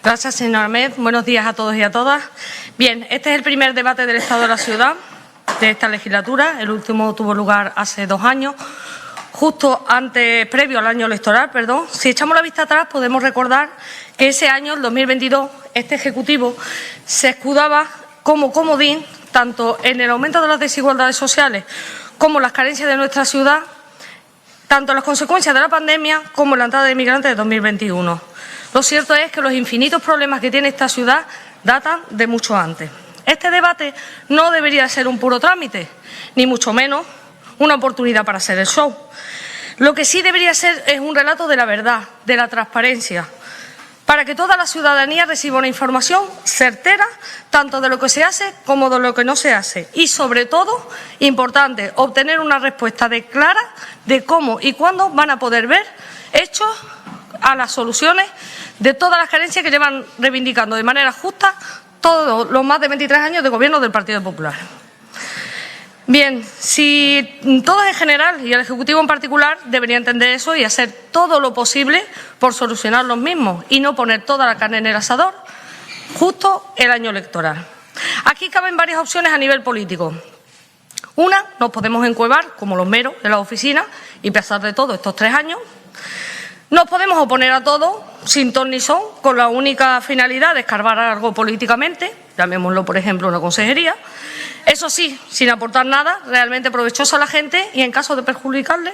Gracias, señor Ahmed. Buenos días a todos y a todas. Bien, este es el primer debate del Estado de la Ciudad de esta legislatura. El último tuvo lugar hace 2 años, previo al año electoral, perdón. Si echamos la vista atrás, podemos recordar que ese año, el 2022, este Ejecutivo se escudaba como comodín tanto en el aumento de las desigualdades sociales como las carencias de nuestra ciudad, tanto las consecuencias de la pandemia como la entrada de inmigrantes de 2021. Lo cierto es que los infinitos problemas que tiene esta ciudad datan de mucho antes. Este debate no debería ser un puro trámite, ni mucho menos una oportunidad para hacer el show. Lo que sí debería ser es un relato de la verdad, de la transparencia, para que toda la ciudadanía reciba una información certera tanto de lo que se hace como de lo que no se hace. Y, sobre todo, importante, obtener una respuesta clara de cómo y cuándo van a poder ver hechos a las soluciones de todas las carencias que llevan reivindicando de manera justa todos los más de 23 años de gobierno del Partido Popular. Bien, si todos en general y el Ejecutivo en particular debería entender eso y hacer todo lo posible por solucionar los mismos y no poner toda la carne en el asador justo el año electoral. Aquí caben varias opciones a nivel político. Una, nos podemos encuevar como los meros de la oficina y pasar de todo estos 3 años. Nos podemos oponer a todo, sin ton ni son, con la única finalidad de escarbar algo políticamente, llamémoslo, por ejemplo, una consejería. Eso sí, sin aportar nada realmente provechoso a la gente y, en caso de perjudicarle,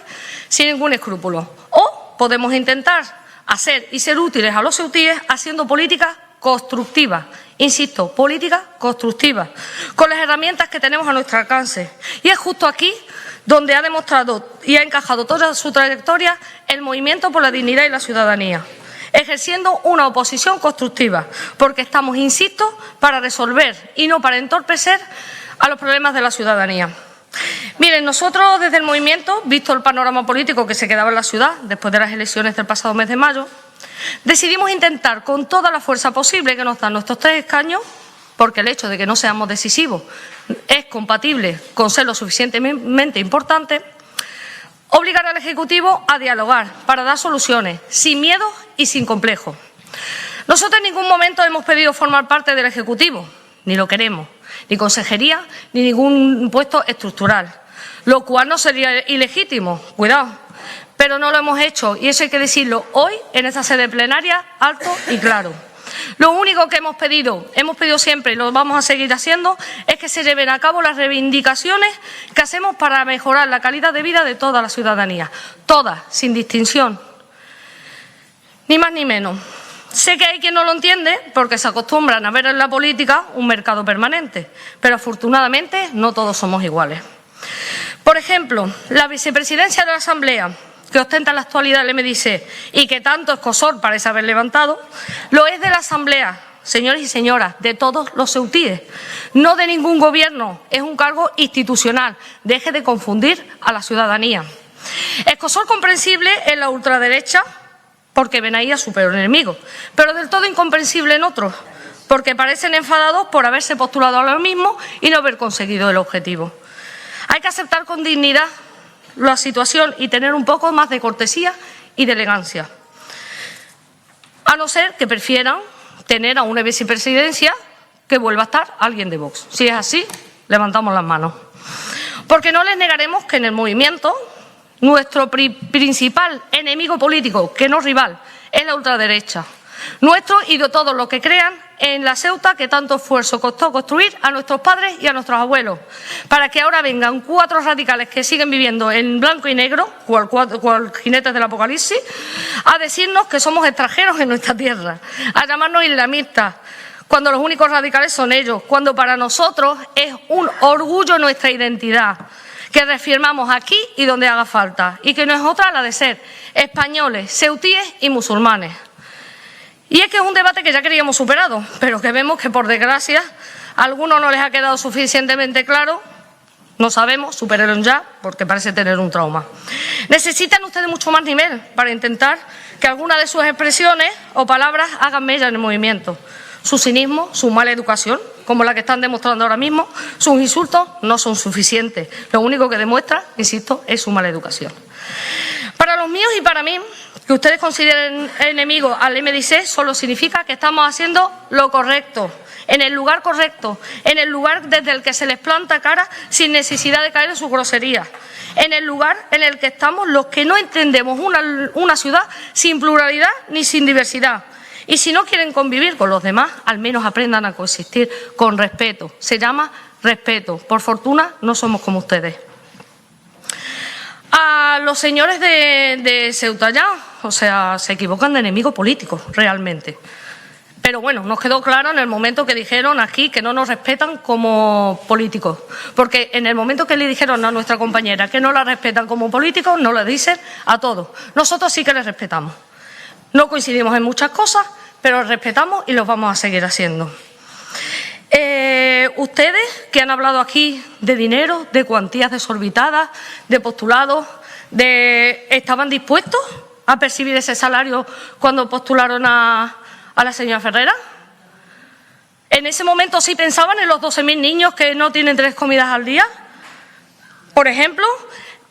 sin ningún escrúpulo. O podemos intentar hacer y ser útiles a los ceutíes haciendo políticas constructivas. Insisto, políticas constructivas, con las herramientas que tenemos a nuestro alcance. Y es justo aquí donde ha demostrado y ha encajado toda su trayectoria el movimiento por la dignidad y la ciudadanía, ejerciendo una oposición constructiva, porque estamos, insisto, para resolver y no para entorpecer a los problemas de la ciudadanía. Miren, nosotros desde el movimiento, visto el panorama político que se quedaba en la ciudad después de las elecciones del pasado mes de mayo, decidimos intentar con toda la fuerza posible que nos dan nuestros 3 escaños, porque el hecho de que no seamos decisivos es compatible con ser lo suficientemente importante, obligar al Ejecutivo a dialogar para dar soluciones, sin miedo y sin complejos. Nosotros en ningún momento hemos pedido formar parte del Ejecutivo, ni lo queremos, ni consejería, ni ningún puesto estructural, lo cual no sería ilegítimo, cuidado, pero no lo hemos hecho y eso hay que decirlo hoy en esta sede plenaria alto y claro. Lo único que hemos pedido siempre y lo vamos a seguir haciendo, es que se lleven a cabo las reivindicaciones que hacemos para mejorar la calidad de vida de toda la ciudadanía, todas, sin distinción, ni más ni menos. Sé que hay quien no lo entiende porque se acostumbran a ver en la política un mercado permanente, pero afortunadamente no todos somos iguales. Por ejemplo, la vicepresidencia de la Asamblea, que ostenta en la actualidad el MDC y que tanto escosor parece haber levantado, lo es de la Asamblea, señores y señoras, de todos los ceutíes, no de ningún gobierno, es un cargo institucional. Deje de confundir a la ciudadanía. Escosor comprensible en la ultraderecha, porque ven ahí a su peor enemigo, pero del todo incomprensible en otros, porque parecen enfadados por haberse postulado a lo mismo y no haber conseguido el objetivo. Hay que aceptar con dignidad la situación y tener un poco más de cortesía y de elegancia, a no ser que prefieran tener a una vicepresidencia que vuelva a estar alguien de Vox. Si es así, levantamos las manos. Porque no les negaremos que en el movimiento nuestro principal enemigo político, que no rival, es la ultraderecha. Nuestro y de todos los que crean en la Ceuta que tanto esfuerzo costó construir a nuestros padres y a nuestros abuelos, para que ahora vengan 4 radicales que siguen viviendo en blanco y negro, cual jinetes del apocalipsis, a decirnos que somos extranjeros en nuestra tierra, a llamarnos islamistas, cuando los únicos radicales son ellos, cuando para nosotros es un orgullo nuestra identidad, que reafirmamos aquí y donde haga falta, y que no es otra la de ser españoles, ceutíes y musulmanes. Y es que es un debate que ya queríamos superado, pero que vemos que, por desgracia, a algunos no les ha quedado suficientemente claro. No sabemos, supérenlo ya, porque parece tener un trauma. Necesitan ustedes mucho más nivel para intentar que alguna de sus expresiones o palabras hagan mella en el movimiento. Su cinismo, su mala educación, como la que están demostrando ahora mismo, sus insultos no son suficientes. Lo único que demuestra, insisto, es su mala educación. Para los míos y para mí, que ustedes consideren enemigo al MDC solo significa que estamos haciendo lo correcto, en el lugar correcto, en el lugar desde el que se les planta cara sin necesidad de caer en sus groserías, en el lugar en el que estamos los que no entendemos una ciudad sin pluralidad ni sin diversidad. Y si no quieren convivir con los demás, al menos aprendan a coexistir con respeto. Se llama respeto. Por fortuna, no somos como ustedes. A los señores de Ceuta ya, o sea, se equivocan de enemigo político, realmente. Pero bueno, nos quedó claro en el momento que dijeron aquí que no nos respetan como políticos. Porque en el momento que le dijeron a nuestra compañera que no la respetan como políticos, nos lo dicen a todos. Nosotros sí que les respetamos. No coincidimos en muchas cosas, pero los respetamos y los vamos a seguir haciendo. Ustedes que han hablado aquí de dinero, de cuantías desorbitadas, de postulados, ¿estaban dispuestos a percibir ese salario cuando postularon a la señora Ferrera? ¿En ese momento sí pensaban en los 12.000 niños que no tienen 3 comidas al día? Por ejemplo,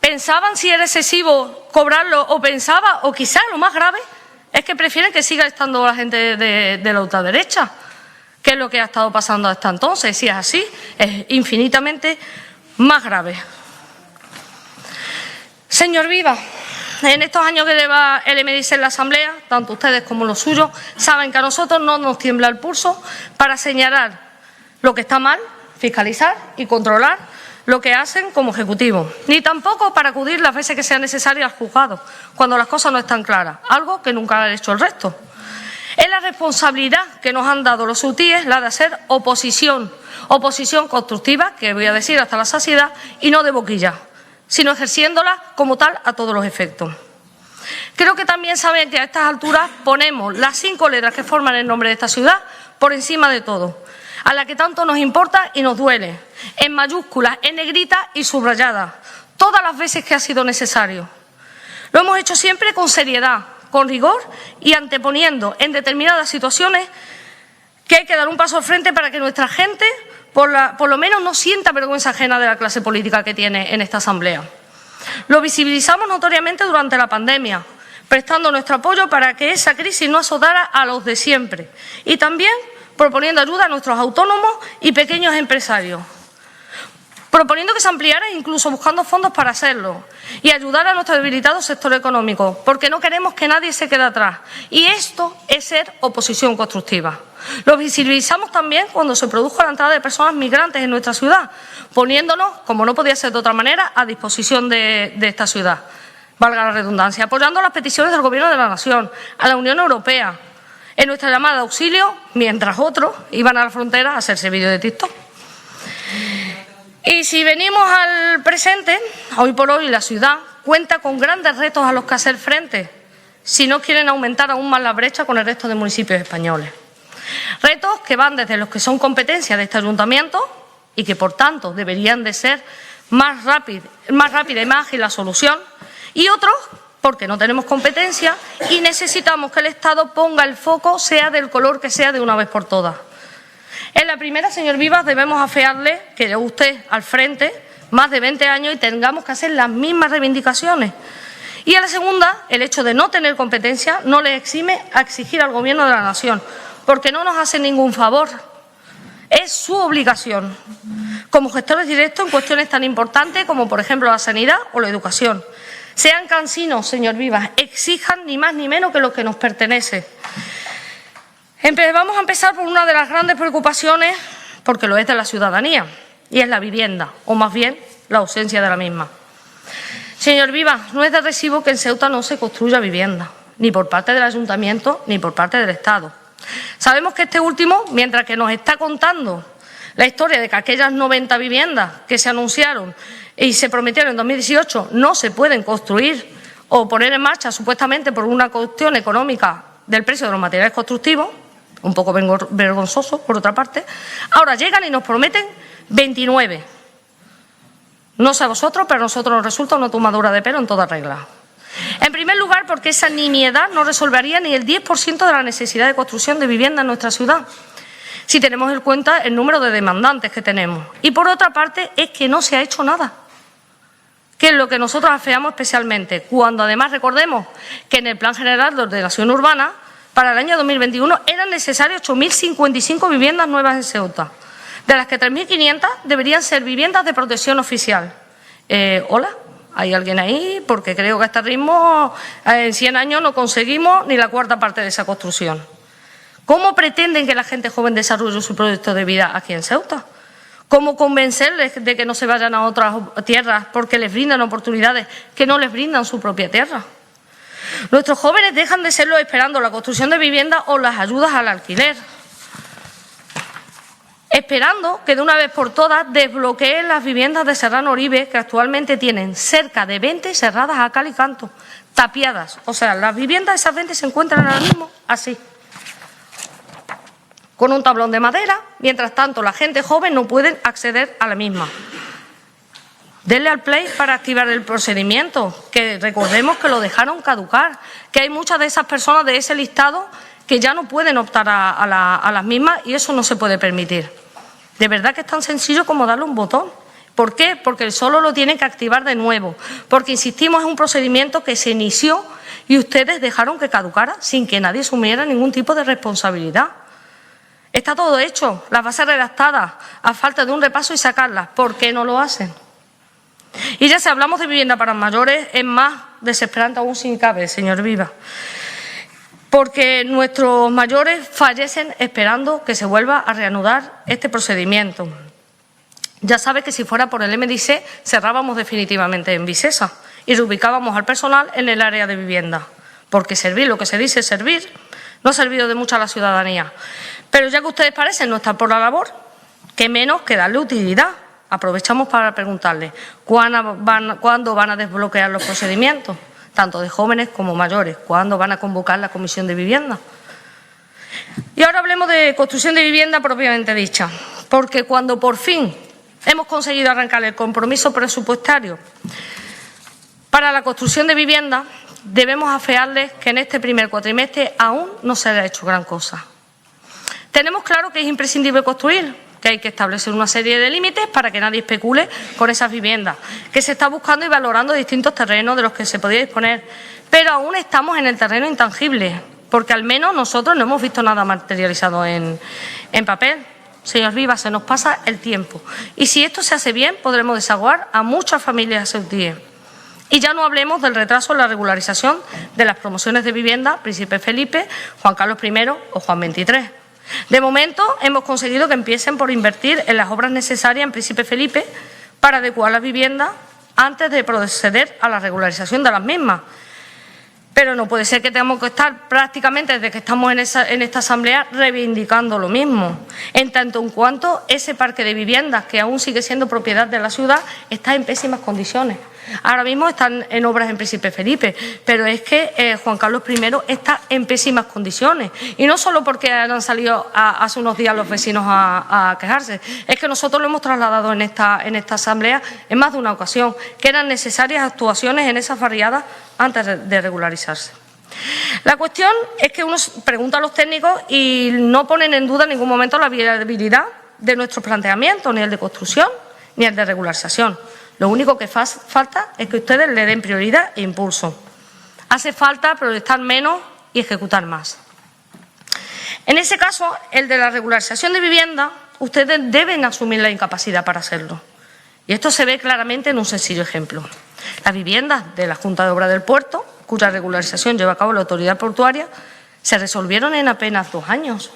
¿pensaban si era excesivo cobrarlo o pensaba, o quizás lo más grave, es que prefieren que siga estando la gente de la ultraderecha? ¿Qué es lo que ha estado pasando hasta entonces? Si es así, es infinitamente más grave. Señor Viva, en estos años que lleva el MDC en la Asamblea, tanto ustedes como los suyos, saben que a nosotros no nos tiembla el pulso para señalar lo que está mal, fiscalizar y controlar lo que hacen como Ejecutivo, ni tampoco para acudir las veces que sea necesario al juzgado, cuando las cosas no están claras, algo que nunca ha hecho el resto. Es la responsabilidad que nos han dado los sutíes la de hacer oposición constructiva, que voy a decir hasta la saciedad, y no de boquilla, sino ejerciéndola como tal a todos los efectos. Creo que también saben que a estas alturas ponemos las 5 letras que forman el nombre de esta ciudad por encima de todo, a la que tanto nos importa y nos duele, en mayúsculas, en negrita y subrayada, todas las veces que ha sido necesario. Lo hemos hecho siempre con seriedad, con rigor y anteponiendo en determinadas situaciones que hay que dar un paso al frente para que nuestra gente por lo menos no sienta vergüenza ajena de la clase política que tiene en esta Asamblea. Lo visibilizamos notoriamente durante la pandemia, prestando nuestro apoyo para que esa crisis no azotara a los de siempre y también proponiendo ayuda a nuestros autónomos y pequeños empresarios, proponiendo que se ampliara e incluso buscando fondos para hacerlo y ayudar a nuestro debilitado sector económico, porque no queremos que nadie se quede atrás. Y esto es ser oposición constructiva. Lo visibilizamos también cuando se produjo la entrada de personas migrantes en nuestra ciudad, poniéndonos, como no podía ser de otra manera, a disposición de esta ciudad, valga la redundancia, apoyando las peticiones del Gobierno de la Nación, a la Unión Europea, en nuestra llamada de auxilio, mientras otros iban a la frontera a hacerse vídeos de TikTok. Y si venimos al presente, hoy por hoy la ciudad cuenta con grandes retos a los que hacer frente si no quieren aumentar aún más la brecha con el resto de municipios españoles. Retos que van desde los que son competencia de este ayuntamiento y que por tanto deberían de ser más rápida y más ágil la solución, y otros porque no tenemos competencia y necesitamos que el Estado ponga el foco, sea del color que sea, de una vez por todas. En la primera, señor Vivas, debemos afearle que lleve usted al frente más de 20 años y tengamos que hacer las mismas reivindicaciones. Y en la segunda, el hecho de no tener competencia no le exime a exigir al Gobierno de la Nación, porque no nos hace ningún favor. Es su obligación, como gestores directos en cuestiones tan importantes como, por ejemplo, la sanidad o la educación. Sean cansinos, señor Vivas, exijan ni más ni menos que lo que nos pertenece. Vamos a empezar por una de las grandes preocupaciones, porque lo es de la ciudadanía, y es la vivienda, o más bien la ausencia de la misma. Señor Vivas, no es de recibo que en Ceuta no se construya vivienda, ni por parte del Ayuntamiento ni por parte del Estado. Sabemos que este último, mientras que nos está contando la historia de que aquellas 90 viviendas que se anunciaron y se prometieron en 2018 no se pueden construir o poner en marcha supuestamente por una cuestión económica del precio de los materiales constructivos, un poco vergonzoso por otra parte, ahora llegan y nos prometen 29. No sé a vosotros, pero a nosotros nos resulta una tomadura de pelo en toda regla. En primer lugar, porque esa nimiedad no resolvería ni el 10% de la necesidad de construcción de vivienda en nuestra ciudad, si tenemos en cuenta el número de demandantes que tenemos. Y por otra parte, es que no se ha hecho nada. que es lo que nosotros afeamos especialmente, cuando además recordemos que en el Plan General de Ordenación Urbana, para el año 2021, eran necesarias 8.055 viviendas nuevas en Ceuta, de las que 3.500 deberían ser viviendas de protección oficial. Hola, ¿hay alguien ahí? Porque creo que a este ritmo, en 100 años no conseguimos ni la cuarta parte de esa construcción. ¿Cómo pretenden que la gente joven desarrolle su proyecto de vida aquí en Ceuta? ¿Cómo convencerles de que no se vayan a otras tierras porque les brindan oportunidades que no les brindan su propia tierra? Nuestros jóvenes dejan de serlo esperando la construcción de viviendas o las ayudas al alquiler, esperando que de una vez por todas desbloqueen las viviendas de Serrano Oribe, que actualmente tienen cerca de 20 cerradas a cal y canto, tapiadas. O sea, las viviendas, esas 20 se encuentran ahora mismo así, con un tablón de madera, mientras tanto la gente joven no puede acceder a la misma. Denle al play para activar el procedimiento, que recordemos que lo dejaron caducar, que hay muchas de esas personas de ese listado que ya no pueden optar a las mismas y eso no se puede permitir. De verdad que es tan sencillo como darle un botón. ¿Por qué? Porque solo lo tienen que activar de nuevo, porque insistimos en un procedimiento que se inició y ustedes dejaron que caducara sin que nadie asumiera ningún tipo de responsabilidad. Está todo hecho, las bases redactadas, a falta de un repaso y sacarlas. ¿Por qué no lo hacen? Y ya si hablamos de vivienda para mayores, es más desesperante aún si cabe, señor Viva, porque nuestros mayores fallecen esperando que se vuelva a reanudar este procedimiento. Ya sabe que si fuera por el MDC, cerrábamos definitivamente en Visesa y reubicábamos al personal en el área de vivienda, porque servir, lo que se dice servir, no ha servido de mucho a la ciudadanía. Pero ya que ustedes parecen no estar por la labor, qué menos que darle utilidad. Aprovechamos para preguntarles ¿cuándo van a desbloquear los procedimientos, tanto de jóvenes como mayores? ¿Cuándo van a convocar la Comisión de Vivienda? Y ahora hablemos de construcción de vivienda propiamente dicha, porque cuando por fin hemos conseguido arrancar el compromiso presupuestario para la construcción de vivienda, debemos afearles que en este primer cuatrimestre aún no se ha hecho gran cosa. Tenemos claro que es imprescindible construir, que hay que establecer una serie de límites para que nadie especule con esas viviendas, que se está buscando y valorando distintos terrenos de los que se podía disponer, pero aún estamos en el terreno intangible, porque al menos nosotros no hemos visto nada materializado en papel. Señor Vivas, se nos pasa el tiempo y si esto se hace bien podremos desahogar a muchas familias ceutíes. Y ya no hablemos del retraso en la regularización de las promociones de vivienda Príncipe Felipe, Juan Carlos I o Juan XXIII. De momento hemos conseguido que empiecen por invertir en las obras necesarias en Príncipe Felipe para adecuar las viviendas antes de proceder a la regularización de las mismas. Pero no puede ser que tengamos que estar prácticamente desde que estamos en esta asamblea reivindicando lo mismo, en tanto en cuanto ese parque de viviendas que aún sigue siendo propiedad de la ciudad está en pésimas condiciones. Ahora mismo están en obras en Príncipe Felipe, pero es que Juan Carlos I está en pésimas condiciones. Y no solo porque han salido hace unos días los vecinos a quejarse, es que nosotros lo hemos trasladado en esta asamblea en más de una ocasión, que eran necesarias actuaciones en esas barriadas antes de regularizarse. La cuestión es que uno pregunta a los técnicos y no ponen en duda en ningún momento la viabilidad de nuestros planteamientos, ni el de construcción ni el de regularización. Lo único que falta es que ustedes le den prioridad e impulso. Hace falta proyectar menos y ejecutar más. En ese caso, el de la regularización de vivienda, ustedes deben asumir la incapacidad para hacerlo. Y esto se ve claramente en un sencillo ejemplo. Las viviendas de la Junta de Obras del Puerto, cuya regularización lleva a cabo la autoridad portuaria, se resolvieron en apenas 2 años.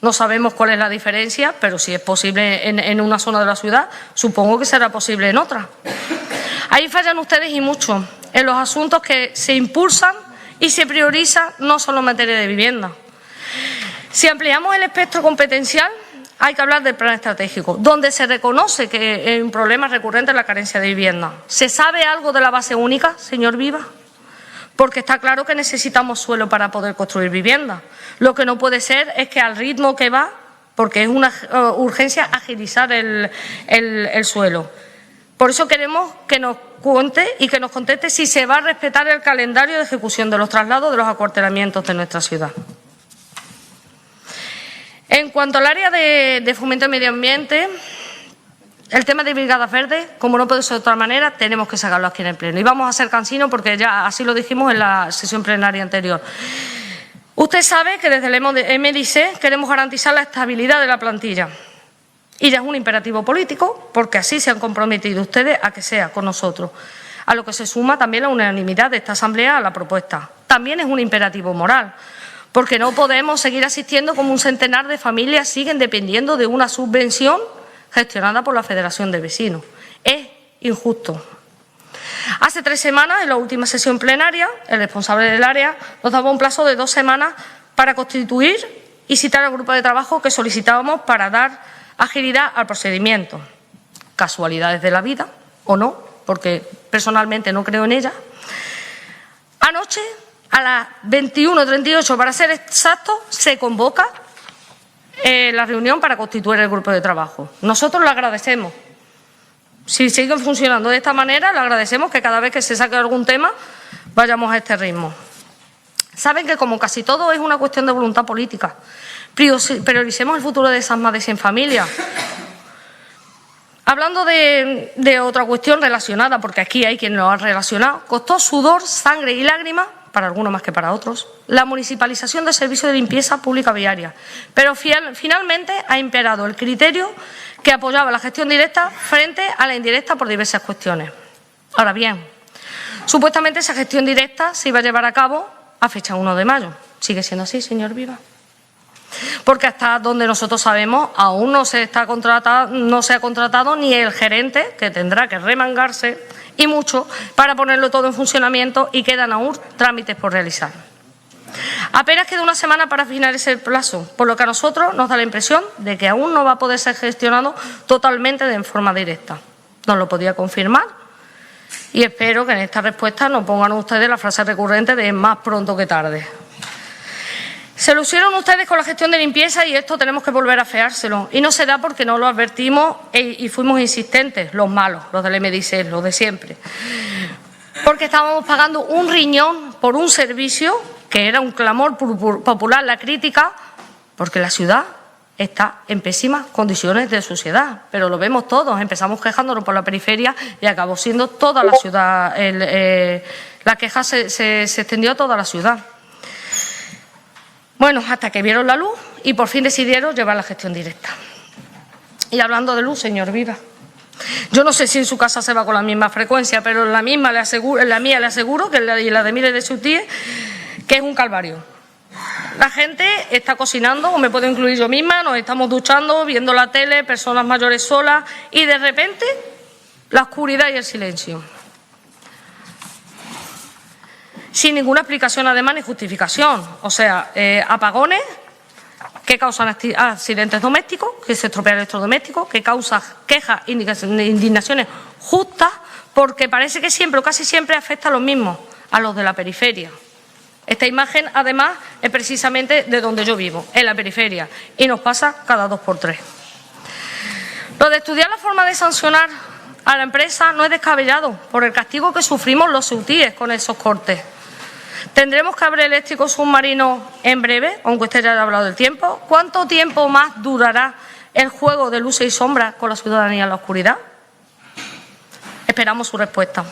No sabemos cuál es la diferencia, pero si es posible en una zona de la ciudad, supongo que será posible en otra. Ahí fallan ustedes y mucho en los asuntos que se impulsan y se priorizan no solo en materia de vivienda. Si ampliamos el espectro competencial, hay que hablar del plan estratégico, donde se reconoce que es un problema recurrente la carencia de vivienda. ¿Se sabe algo de la base única, señor Viva? Porque está claro que necesitamos suelo para poder construir vivienda. Lo que no puede ser es que al ritmo que va, porque es una urgencia agilizar el suelo. Por eso queremos que nos cuente y que nos conteste si se va a respetar el calendario de ejecución de los traslados de los acuartelamientos de nuestra ciudad. En cuanto al área de fomento del medio ambiente, El tema de Brigadas Verdes, como no puede ser de otra manera, tenemos que sacarlo aquí en el Pleno. Y vamos a ser cansinos porque ya así lo dijimos en la sesión plenaria anterior. Usted sabe que desde el MDC queremos garantizar la estabilidad de la plantilla. Y ya es un imperativo político, porque así se han comprometido ustedes a que sea con nosotros. A lo que se suma también la unanimidad de esta Asamblea a la propuesta. También es un imperativo moral, porque no podemos seguir asistiendo como un centenar de familias siguen dependiendo de una subvención gestionada por la Federación de Vecinos. Es injusto. Hace 3 semanas, en la última sesión plenaria, el responsable del área nos daba un plazo de 2 semanas para constituir y citar al grupo de trabajo que solicitábamos para dar agilidad al procedimiento. Casualidades de la vida, o no, porque personalmente no creo en ella. Anoche, a las 21:38, para ser exacto, se convoca la reunión para constituir el grupo de trabajo. Nosotros lo agradecemos. Si siguen funcionando de esta manera, le agradecemos que cada vez que se saque algún tema vayamos a este ritmo. Saben que, como casi todo, es una cuestión de voluntad política. Prioricemos el futuro de esas más de 100 familias. Hablando de otra cuestión relacionada, porque aquí hay quien lo ha relacionado, costó sudor, sangre y lágrimas, para algunos más que para otros, la municipalización del servicio de limpieza pública viaria. Pero finalmente ha imperado el criterio que apoyaba la gestión directa frente a la indirecta por diversas cuestiones. Ahora bien, supuestamente esa gestión directa se iba a llevar a cabo a fecha 1 de mayo. ¿Sigue siendo así, señor Viva? Porque hasta donde nosotros sabemos aún no se ha contratado ni el gerente, que tendrá que remangarse y mucho para ponerlo todo en funcionamiento, y quedan aún trámites por realizar. Apenas queda una semana para finalizar el plazo, por lo que a nosotros nos da la impresión de que aún no va a poder ser gestionado totalmente de forma directa. Nos lo podía confirmar y espero que en esta respuesta no pongan ustedes la frase recurrente de más pronto que tarde. Se lucieron ustedes con la gestión de limpieza y esto tenemos que volver a afeárselo. Y no se da porque no lo advertimos y fuimos insistentes, los malos, los del MDC, los de siempre. Porque estábamos pagando un riñón por un servicio que era un clamor popular, la crítica, porque la ciudad está en pésimas condiciones de suciedad. Pero lo vemos todos, empezamos quejándonos por la periferia y acabó siendo toda la ciudad. La queja se extendió a toda la ciudad. Bueno, hasta que vieron la luz y por fin decidieron llevar la gestión directa. Y hablando de luz, señor Viva, yo no sé si en su casa se va con la misma frecuencia, pero en la mía le aseguro que y la de miles de sus tías, que es un calvario. La gente está cocinando, o me puedo incluir yo misma, nos estamos duchando, viendo la tele, personas mayores solas, y de repente la oscuridad y el silencio. Sin ninguna explicación, además, ni justificación. O sea, apagones que causan accidentes domésticos, que se estropea el electrodoméstico, que causan quejas, indignaciones justas, porque parece que siempre o casi siempre afecta a los mismos, a los de la periferia. Esta imagen, además, es precisamente de donde yo vivo, en la periferia, y nos pasa cada 2 por 3. Lo de estudiar la forma de sancionar a la empresa no es descabellado, por el castigo que sufrimos los ceutíes con esos cortes. ¿Tendremos cable eléctrico submarino en breve, aunque usted ya haya hablado del tiempo? ¿Cuánto tiempo más durará el juego de luces y sombras con la ciudadanía en la oscuridad? Esperamos su respuesta.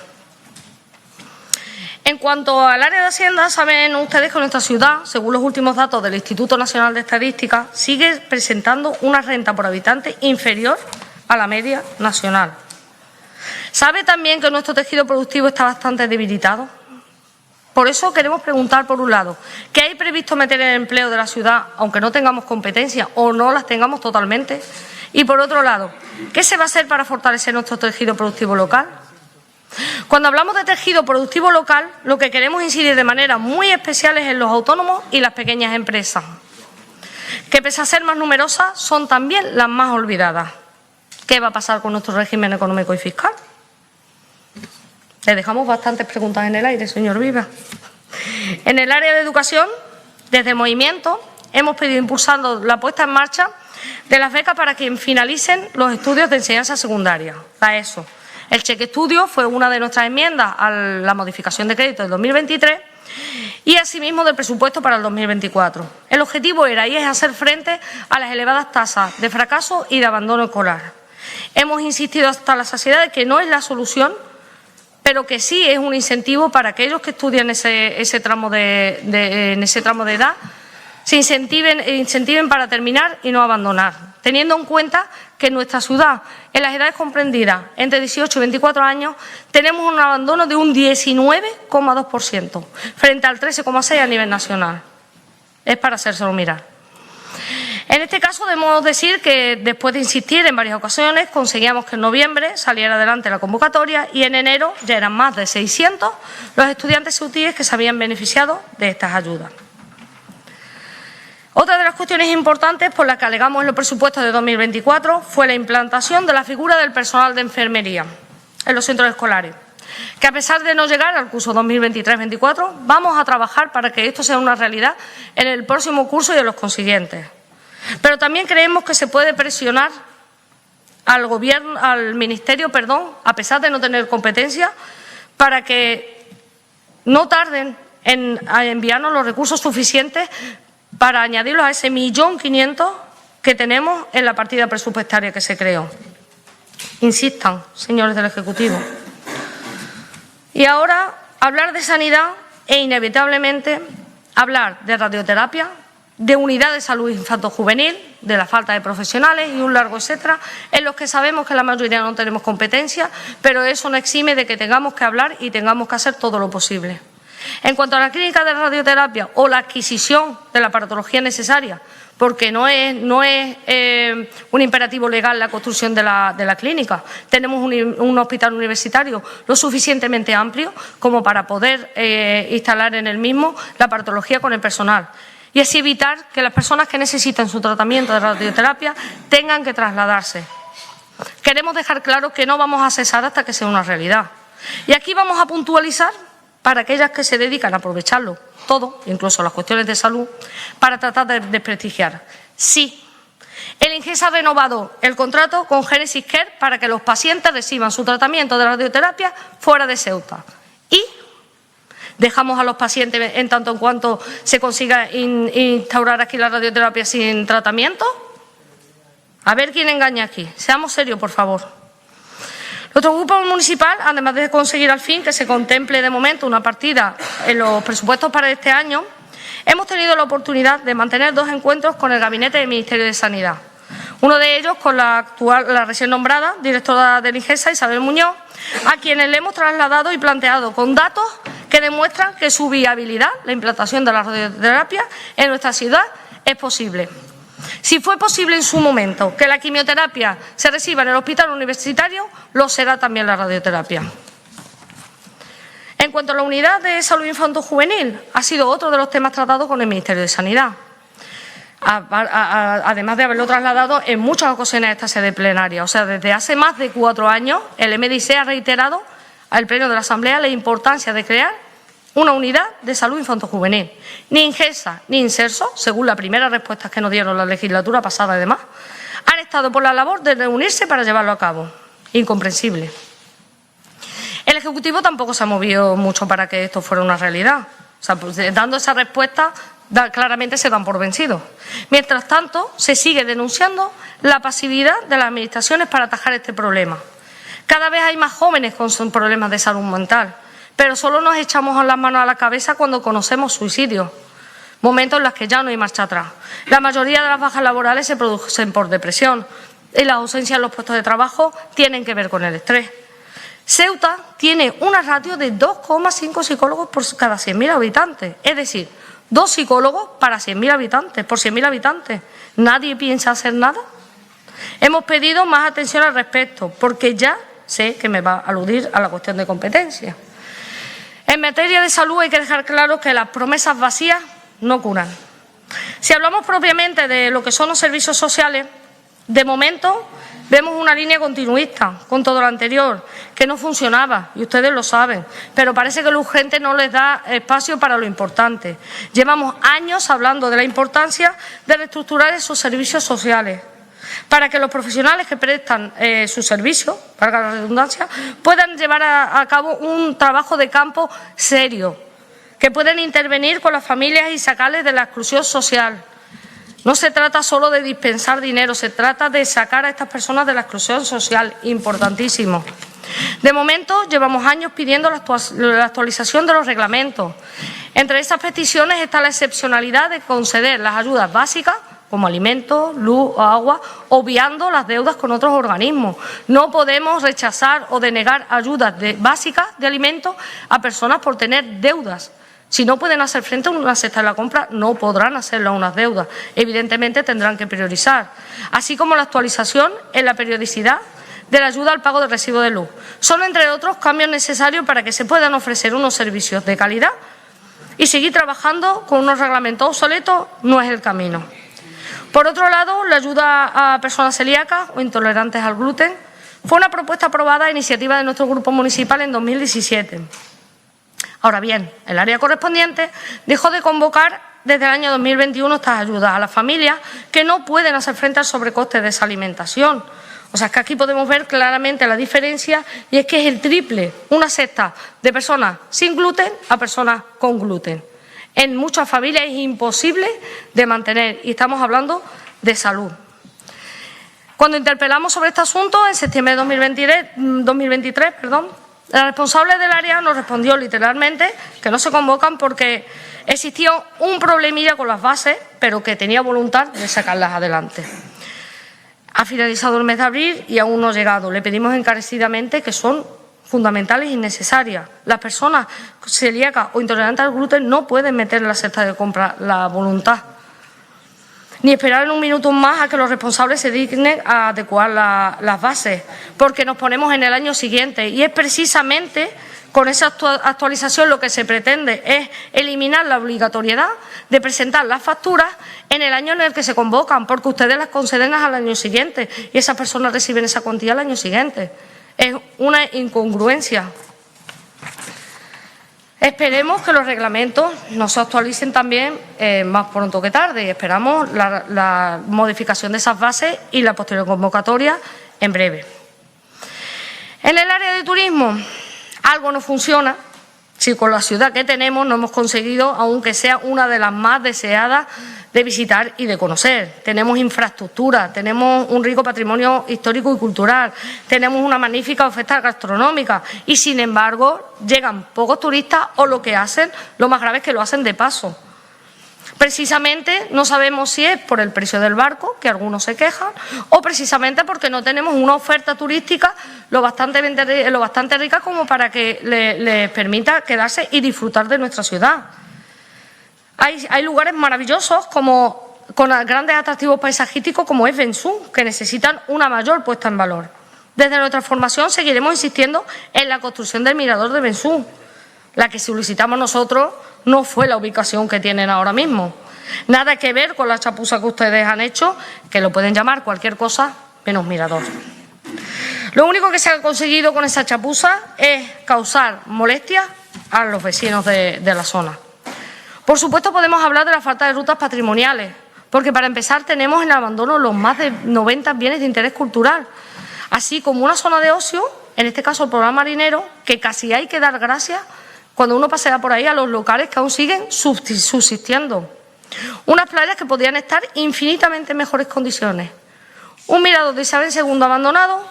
En cuanto al área de Hacienda, saben ustedes que nuestra ciudad, según los últimos datos del Instituto Nacional de Estadística, sigue presentando una renta por habitante inferior a la media nacional. ¿Sabe también que nuestro tejido productivo está bastante debilitado? Por eso queremos preguntar, por un lado, ¿qué hay previsto meter en el empleo de la ciudad, aunque no tengamos competencia o no las tengamos totalmente? Y por otro lado, ¿qué se va a hacer para fortalecer nuestro tejido productivo local? Cuando hablamos de tejido productivo local, lo que queremos incidir de manera muy especial es en los autónomos y las pequeñas empresas, que pese a ser más numerosas, son también las más olvidadas. ¿Qué va a pasar con nuestro régimen económico y fiscal? Le dejamos bastantes preguntas en el aire, señor Viva. En el área de educación, desde el movimiento, hemos pedido impulsando la puesta en marcha de las becas para quien finalicen los estudios de enseñanza secundaria, la ESO. El cheque estudio fue una de nuestras enmiendas a la modificación de crédito del 2023 y asimismo del presupuesto para el 2024. El objetivo era y es hacer frente a las elevadas tasas de fracaso y de abandono escolar. Hemos insistido hasta la saciedad de que no es la solución, pero que sí es un incentivo para aquellos que estudian en ese tramo de edad, se incentiven para terminar y no abandonar, teniendo en cuenta que en nuestra ciudad, en las edades comprendidas entre 18 y 24 años, tenemos un abandono de un 19,2%, frente al 13,6% a nivel nacional. Es para hacérselo mirar. En este caso debemos decir que después de insistir en varias ocasiones conseguíamos que en noviembre saliera adelante la convocatoria y en enero ya eran más de 600 los estudiantes CEUTIES que se habían beneficiado de estas ayudas. Otra de las cuestiones importantes por las que alegamos en los presupuestos de 2024 fue la implantación de la figura del personal de enfermería en los centros escolares, que a pesar de no llegar al curso 2023-24, vamos a trabajar para que esto sea una realidad en el próximo curso y en los consiguientes. Pero también creemos que se puede presionar al Ministerio, a pesar de no tener competencia, para que no tarden en enviarnos los recursos suficientes para añadirlos a ese 1.500.000 que tenemos en la partida presupuestaria que se creó. Insistan, señores del Ejecutivo. Y ahora, hablar de sanidad e inevitablemente hablar de radioterapia, de unidad de salud infanto-juvenil, de la falta de profesionales y un largo etcétera, en los que sabemos que la mayoría no tenemos competencia, pero eso no exime de que tengamos que hablar y tengamos que hacer todo lo posible. En cuanto a la clínica de radioterapia o la adquisición de la aparatología necesaria, porque no es un imperativo legal la construcción de la clínica. Tenemos un hospital universitario lo suficientemente amplio como para poder instalar en el mismo la aparatología con el personal. Y así evitar que las personas que necesiten su tratamiento de radioterapia tengan que trasladarse. Queremos dejar claro que no vamos a cesar hasta que sea una realidad. Y aquí vamos a puntualizar para aquellas que se dedican a aprovecharlo todo, incluso las cuestiones de salud, para tratar de desprestigiar. Sí, el INGES ha renovado el contrato con Genesis Care para que los pacientes reciban su tratamiento de radioterapia fuera de Ceuta. Y dejamos a los pacientes en tanto en cuanto se consiga instaurar aquí la radioterapia sin tratamiento. A ver quién engaña aquí. Seamos serios, por favor. Nuestro grupo municipal, además de conseguir al fin que se contemple de momento una partida en los presupuestos para este año, hemos tenido la oportunidad de mantener 2 encuentros con el gabinete del Ministerio de Sanidad. Uno de ellos con la recién nombrada directora del INGESA, Isabel Muñoz, a quienes le hemos trasladado y planteado con datos que demuestran que su viabilidad, la implantación de la radioterapia en nuestra ciudad, es posible. Si fue posible en su momento que la quimioterapia se reciba en el hospital universitario, lo será también la radioterapia. En cuanto a la unidad de salud infanto-juvenil, ha sido otro de los temas tratados con el Ministerio de Sanidad, además de haberlo trasladado en muchas ocasiones a esta sede plenaria. O sea, desde hace más de 4 años, el MDIC ha reiterado al Pleno de la Asamblea la importancia de crear una unidad de salud infanto-juvenil. Ni INGESA ni INSERSO, según las primeras respuestas que nos dieron la legislatura pasada y demás, han estado por la labor de reunirse para llevarlo a cabo. Incomprensible. El Ejecutivo tampoco se ha movido mucho para que esto fuera una realidad. O sea, pues, dando esa respuesta, claramente se dan por vencidos. Mientras tanto, se sigue denunciando la pasividad de las administraciones para atajar este problema. Cada vez hay más jóvenes con problemas de salud mental, pero solo nos echamos las manos a la cabeza cuando conocemos suicidios, momentos en los que ya no hay marcha atrás. La mayoría de las bajas laborales se producen por depresión y las ausencias en los puestos de trabajo tienen que ver con el estrés. Ceuta tiene una ratio de 2,5 psicólogos por cada 100.000 habitantes, es decir, 2 psicólogos para 100.000 habitantes, por 100.000 habitantes. ¿Nadie piensa hacer nada? Hemos pedido más atención al respecto, porque ya sé que me va a aludir a la cuestión de competencia. En materia de salud hay que dejar claro que las promesas vacías no curan. Si hablamos propiamente de lo que son los servicios sociales, de momento vemos una línea continuista con todo lo anterior, que no funcionaba, y ustedes lo saben, pero parece que lo urgente no les da espacio para lo importante. Llevamos años hablando de la importancia de reestructurar esos servicios sociales, para que los profesionales que prestan sus servicios, valga la redundancia, puedan llevar a cabo un trabajo de campo serio, que puedan intervenir con las familias y sacarles de la exclusión social. No se trata solo de dispensar dinero, se trata de sacar a estas personas de la exclusión social, importantísimo. De momento, llevamos años pidiendo la actualización de los reglamentos. Entre esas peticiones está la excepcionalidad de conceder las ayudas básicas, como alimentos, luz o agua, obviando las deudas con otros organismos. No podemos rechazar o denegar ayudas básicas de alimentos a personas por tener deudas. Si no pueden hacer frente a una cesta de la compra, no podrán hacerlo a unas deudas. Evidentemente tendrán que priorizar. Así como la actualización en la periodicidad de la ayuda al pago del recibo de luz. Son, entre otros, cambios necesarios para que se puedan ofrecer unos servicios de calidad, y seguir trabajando con unos reglamentos obsoletos no es el camino. Por otro lado, la ayuda a personas celíacas o intolerantes al gluten fue una propuesta aprobada a iniciativa de nuestro grupo municipal en 2017. Ahora bien, el área correspondiente dejó de convocar desde el año 2021 estas ayudas a las familias que no pueden hacer frente al sobrecoste de esa alimentación. O sea, es que aquí podemos ver claramente la diferencia, y es que es el triple una cesta de personas sin gluten a personas con gluten. En muchas familias es imposible de mantener, y estamos hablando de salud. Cuando interpelamos sobre este asunto, en septiembre de 2023, la responsable del área nos respondió literalmente que no se convocan porque existía un problemilla con las bases, pero que tenía voluntad de sacarlas adelante. Ha finalizado el mes de abril y aún no ha llegado. Le pedimos encarecidamente, que son fundamentales y necesarias. Las personas celíacas o intolerantes al gluten no pueden meter en la cesta de compra la voluntad, ni esperar en un minuto más a que los responsables se dignen a adecuar las bases, porque nos ponemos en el año siguiente, y es precisamente con esa actualización lo que se pretende es eliminar la obligatoriedad de presentar las facturas en el año en el que se convocan, porque ustedes las conceden al año siguiente y esas personas reciben esa cuantía al año siguiente. Es una incongruencia. Esperemos que los reglamentos no se actualicen también más pronto que tarde, y esperamos la modificación de esas bases y la posterior convocatoria en breve. En el área de turismo, algo no funciona si con la ciudad que tenemos no hemos conseguido, aunque sea una de las más deseadas de visitar y de conocer. Tenemos infraestructura, tenemos un rico patrimonio histórico y cultural, tenemos una magnífica oferta gastronómica y, sin embargo, llegan pocos turistas, o lo que hacen, lo más grave es que lo hacen de paso. Precisamente no sabemos si es por el precio del barco, que algunos se quejan, o precisamente porque no tenemos una oferta turística lo bastante rica como para que les permita quedarse y disfrutar de nuestra ciudad. Hay lugares maravillosos con grandes atractivos paisajísticos como es Bensú, que necesitan una mayor puesta en valor. Desde nuestra formación seguiremos insistiendo en la construcción del mirador de Bensú. La que solicitamos nosotros no fue la ubicación que tienen ahora mismo. Nada que ver con la chapuza que ustedes han hecho, que lo pueden llamar cualquier cosa menos mirador. Lo único que se ha conseguido con esa chapuza es causar molestias a los vecinos de la zona. Por supuesto, podemos hablar de la falta de rutas patrimoniales, porque para empezar tenemos en abandono los más de 90 bienes de interés cultural, así como una zona de ocio, en este caso el programa marinero, que casi hay que dar gracias cuando uno pasea por ahí a los locales que aún siguen subsistiendo. Unas playas que podrían estar infinitamente en mejores condiciones. Un mirador de Isabel II abandonado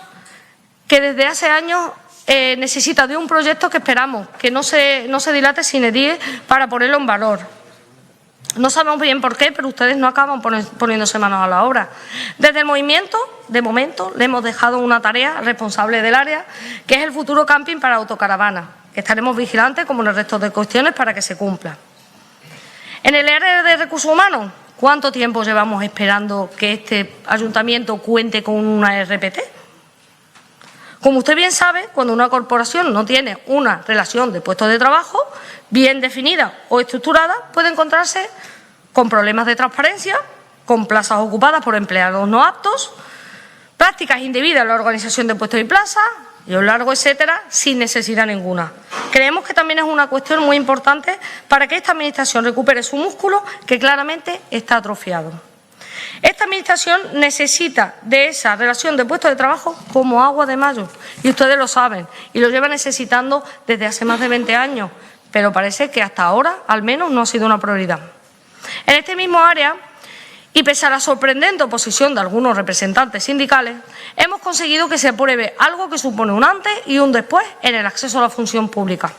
que desde hace años necesita de un proyecto que esperamos que no se dilate sine die para ponerlo en valor. No sabemos bien por qué, pero ustedes no acaban poniéndose manos a la obra. Desde el movimiento, de momento, le hemos dejado una tarea responsable del área, que es el futuro camping para autocaravanas, que estaremos vigilantes, como en el resto de cuestiones, para que se cumpla. En el área de recursos humanos, ¿cuánto tiempo llevamos esperando que este ayuntamiento cuente con una RPT? Como usted bien sabe, cuando una corporación no tiene una relación de puestos de trabajo bien definida o estructurada, puede encontrarse con problemas de transparencia, con plazas ocupadas por empleados no aptos, prácticas indebidas en la organización de puestos y plazas, y un largo etcétera, sin necesidad ninguna. Creemos que también es una cuestión muy importante para que esta Administración recupere su músculo, que claramente está atrofiado. Esta Administración necesita de esa relación de puestos de trabajo como agua de mayo, y ustedes lo saben, y lo lleva necesitando desde hace más de 20 años, pero parece que hasta ahora, al menos, no ha sido una prioridad. En este mismo área, Y pese a la sorprendente oposición de algunos representantes sindicales, hemos conseguido que se apruebe algo que supone un antes y un después en el acceso a la función pública.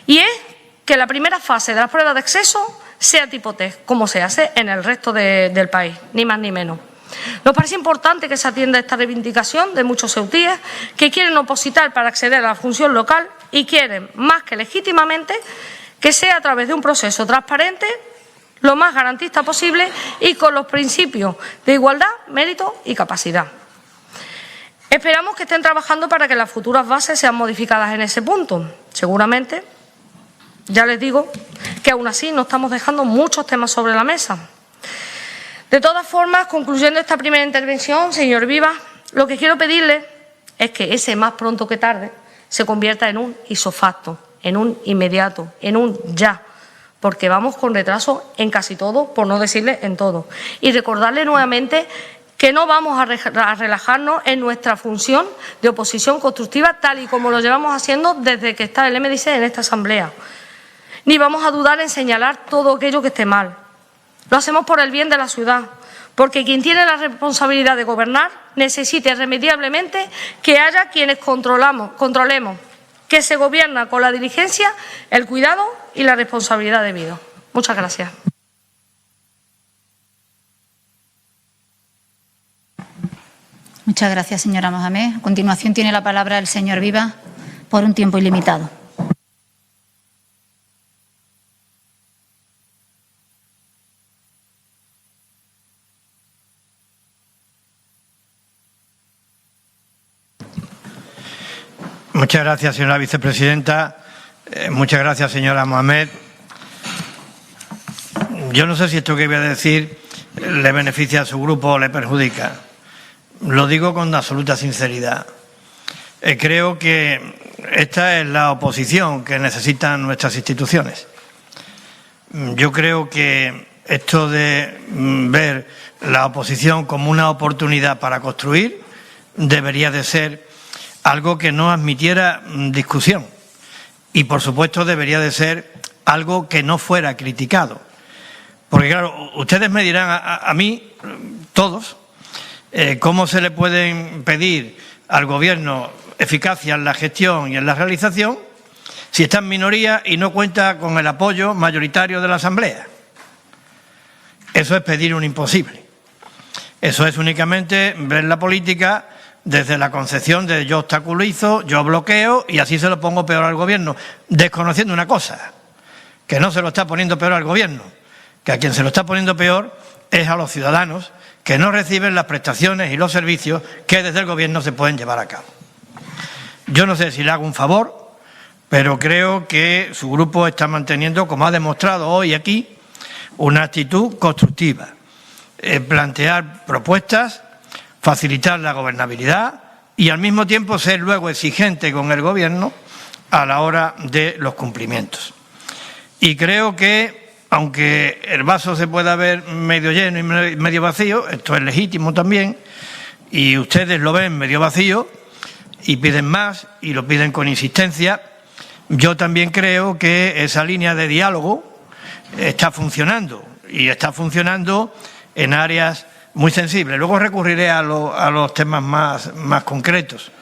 Y es que la primera fase de las pruebas de acceso sea tipo test, como se hace en el resto del país, ni más ni menos. Nos parece importante que se atienda esta reivindicación de muchos ceutíes que quieren opositar para acceder a la función local y quieren, más que legítimamente, que sea a través de un proceso transparente, lo más garantista posible y con los principios de igualdad, mérito y capacidad. Esperamos que estén trabajando para que las futuras bases sean modificadas en ese punto. Seguramente, ya les digo que aún así no estamos dejando muchos temas sobre la mesa. De todas formas, concluyendo esta primera intervención, señor Vivas, lo que quiero pedirle es que ese más pronto que tarde se convierta en un ipso facto, en un inmediato, en un ya, porque vamos con retraso en casi todo, por no decirle en todo. Y recordarle nuevamente que no vamos a relajarnos en nuestra función de oposición constructiva, tal y como lo llevamos haciendo desde que está el MDC en esta Asamblea. Ni vamos a dudar en señalar todo aquello que esté mal. Lo hacemos por el bien de la ciudad, porque quien tiene la responsabilidad de gobernar necesita irremediablemente que haya quienes controlemos, que se gobierna con la diligencia, el cuidado y la responsabilidad debido. Muchas gracias. Muchas gracias, señora Mohamed. A continuación tiene la palabra el señor Vivas por un tiempo ilimitado. Muchas gracias, señora vicepresidenta. Muchas gracias, señora Mohamed. Yo no sé si esto que voy a decir le beneficia a su grupo o le perjudica. Lo digo con absoluta sinceridad. Creo que esta es la oposición que necesitan nuestras instituciones. Yo creo que esto de ver la oposición como una oportunidad para construir debería de ser algo que no admitiera discusión y, por supuesto, debería de ser algo que no fuera criticado. Porque, claro, ustedes me dirán a mí, todos, cómo se le pueden pedir al Gobierno eficacia en la gestión y en la realización si está en minoría y no cuenta con el apoyo mayoritario de la Asamblea. Eso es pedir un imposible. Eso es únicamente ver la política desde la concepción de yo obstaculizo, yo bloqueo y así se lo pongo peor al Gobierno, desconociendo una cosa, que no se lo está poniendo peor al Gobierno, que a quien se lo está poniendo peor es a los ciudadanos que no reciben las prestaciones y los servicios que desde el Gobierno se pueden llevar a cabo. Yo no sé si le hago un favor, pero creo que su grupo está manteniendo, como ha demostrado hoy aquí, una actitud constructiva, plantear propuestas, facilitar la gobernabilidad y al mismo tiempo ser luego exigente con el Gobierno a la hora de los cumplimientos. Y creo que, aunque el vaso se pueda ver medio lleno y medio vacío, esto es legítimo también, y ustedes lo ven medio vacío y piden más y lo piden con insistencia, yo también creo que esa línea de diálogo está funcionando y está funcionando en áreas muy sensible. Luego recurriré a los temas más concretos,